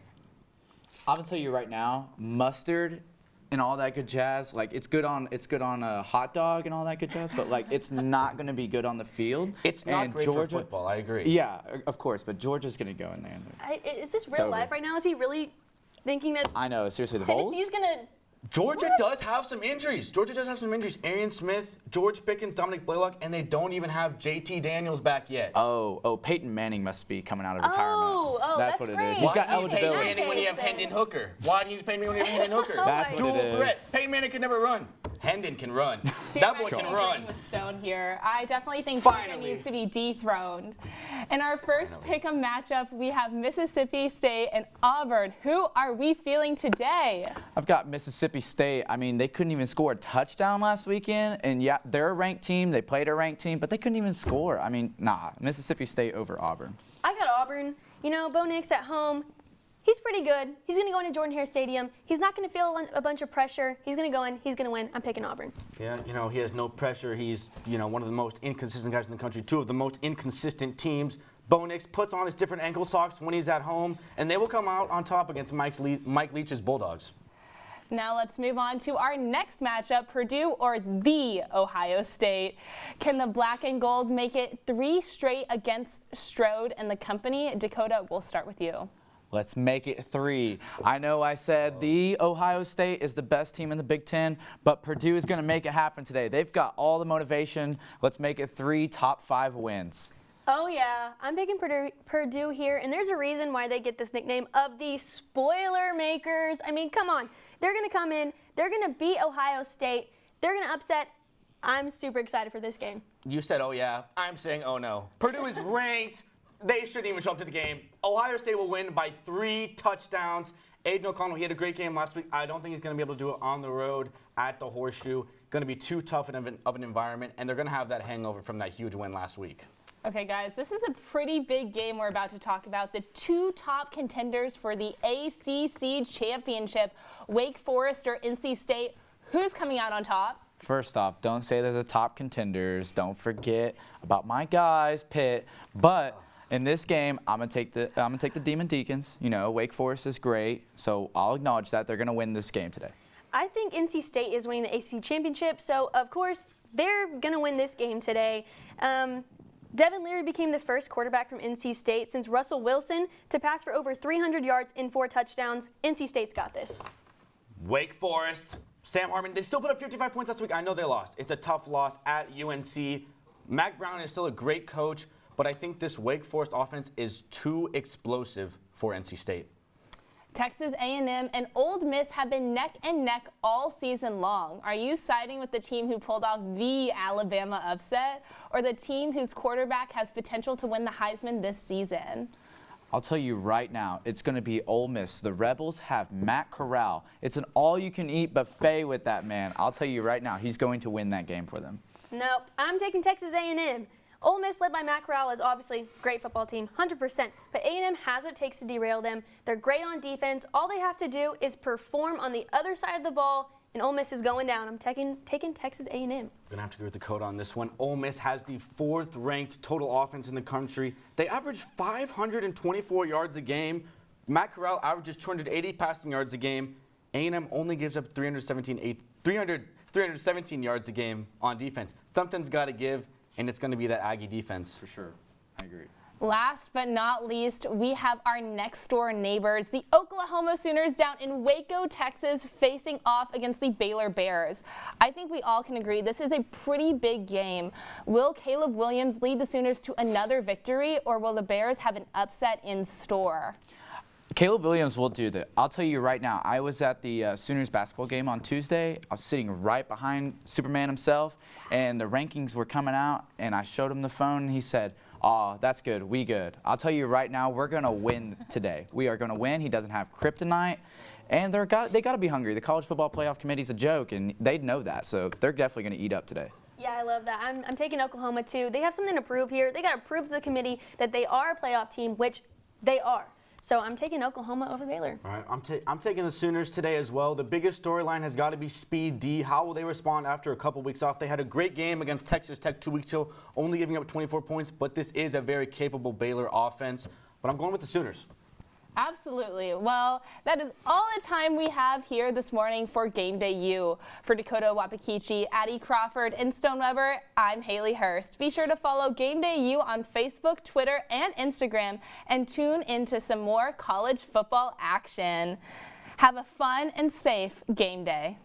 I'm going to tell you right now, mustard and all that good jazz, like it's good on a hot dog and all that good jazz, but like it's not going to be good on the field. It's not great for football, I agree. Yeah, of course, but Georgia's going to go in there. Is this real life right now? Is he really thinking that I know, seriously, the Tennessee's Vols? going to Georgia does have some injuries. Arian Smith, George Pickens, Dominic Blaylock, and they don't even have JT Daniels back yet. Oh, Peyton Manning must be coming out of retirement. That's what it great. is. He's got Why do you need Peyton eligibility. Manning when you have Hendon Hooker? Why do you need Peyton Manning when you have Hendon Hooker? That's what Dual it is. threat. Peyton Manning can never run. Hendon can run. See, That I'm boy actually can run. agreeing with Stone here. I definitely think Finally. Georgia needs to be dethroned. In our first pick'em matchup, we have Mississippi State and Auburn. Who are we feeling today? I've got Mississippi State. I mean, they couldn't even score a touchdown last weekend. And yeah, they're a ranked team. They played a ranked team, but they couldn't even score. I mean, nah, Mississippi State over Auburn. I got Auburn. You know, Bo Nix at home. He's pretty good. He's going to go into Jordan-Hare Stadium. He's not going to feel a bunch of pressure. He's going to go in. He's going to win. I'm picking Auburn. Yeah, you know, he has no pressure. He's, you know, one of the most inconsistent guys in the country, two of the most inconsistent teams. Bo Nix puts on his different ankle socks when he's at home, and they will come out on top against Mike Leach's Bulldogs. Now let's move on to our next matchup, Purdue or the Ohio State. Can the black and gold make it 3 straight against Stroud and the company? Dakota, we'll start with you. Let's make it 3. I know I said the Ohio State is the best team in the Big Ten, but Purdue is going to make it happen today. They've got all the motivation. Let's make it 3 top 5 wins. Oh, yeah. I'm picking Purdue here, and there's a reason why they get this nickname of the Spoiler Makers. I mean, come on. They're going to come in. They're going to beat Ohio State. They're going to upset. I'm super excited for this game. You said, oh, yeah. I'm saying, oh, no. Purdue is ranked. They shouldn't even show up to the game. Ohio State will win by 3 touchdowns. Aiden O'Connell, he had a great game last week. I don't think he's going to be able to do it on the road at the Horseshoe. Going to be too tough of an environment, and they're going to have that hangover from that huge win last week. Okay, guys, this is a pretty big game we're about to talk about. The 2 top contenders for the ACC Championship, Wake Forest or NC State. Who's coming out on top? First off, don't say they're the top contenders. Don't forget about my guys, Pitt. But in this game, I'm gonna take the Demon Deacons. You know, Wake Forest is great, so I'll acknowledge that they're gonna win this game today. I think NC State is winning the ACC Championship, so of course they're gonna win this game today. Devin Leary became the first quarterback from NC State since Russell Wilson to pass for over 300 yards in 4 touchdowns. NC State's got this. Wake Forest, Sam Hartman, they still put up 55 points last week. I know they lost. It's a tough loss at UNC. Mac Brown is still a great coach, but I think this Wake Forest offense is too explosive for NC State. Texas A&M and Ole Miss have been neck and neck all season long. Are you siding with the team who pulled off the Alabama upset or the team whose quarterback has potential to win the Heisman this season? I'll tell you right now, it's going to be Ole Miss. The Rebels have Matt Corral. It's an all-you-can-eat buffet with that man. I'll tell you right now, he's going to win that game for them. Nope, I'm taking Texas A&M. Ole Miss, led by Matt Corral, is obviously a great football team, 100%. But A&M has what it takes to derail them. They're great on defense. All they have to do is perform on the other side of the ball, and Ole Miss is going down. I'm taking Texas A&M. I'm going to have to agree with Dakota on this one. Ole Miss has the 4th ranked total offense in the country. They average 524 yards a game. Matt Corral averages 280 passing yards a game. A&M only gives up 317 yards a game on defense. Something's got to give, and it's going to be that Aggie defense. For sure. I agree. Last but not least, we have our next door neighbors, the Oklahoma Sooners down in Waco, Texas, facing off against the Baylor Bears. I think we all can agree this is a pretty big game. Will Caleb Williams lead the Sooners to another victory, or will the Bears have an upset in store? Caleb Williams will do that. I'll tell you right now, I was at the Sooners basketball game on Tuesday. I was sitting right behind Superman himself, and the rankings were coming out, and I showed him the phone, and he said, "Oh, that's good. We good." I'll tell you right now, we're going to win today. We are going to win. He doesn't have kryptonite, and they got to be hungry. The College Football Playoff Committee's a joke, and they know that, so they're definitely going to eat up today. Yeah, I love that. I'm taking Oklahoma, too. They have something to prove here. They got to prove to the committee that they are a playoff team, which they are. So I'm taking Oklahoma over Baylor. All right, I'm taking the Sooners today as well. The biggest storyline has got to be Speed D. How will they respond after a couple weeks off? They had a great game against Texas Tech 2 weeks ago, only giving up 24 points, but this is a very capable Baylor offense. But I'm going with the Sooners. Absolutely. Well, that is all the time we have here this morning for Game Day U. For Dakota Wapakichi, Addie Crawford, and Stone Weber, I'm Haley Hurst. Be sure to follow Game Day U on Facebook, Twitter, and Instagram, and tune into some more college football action. Have a fun and safe game day.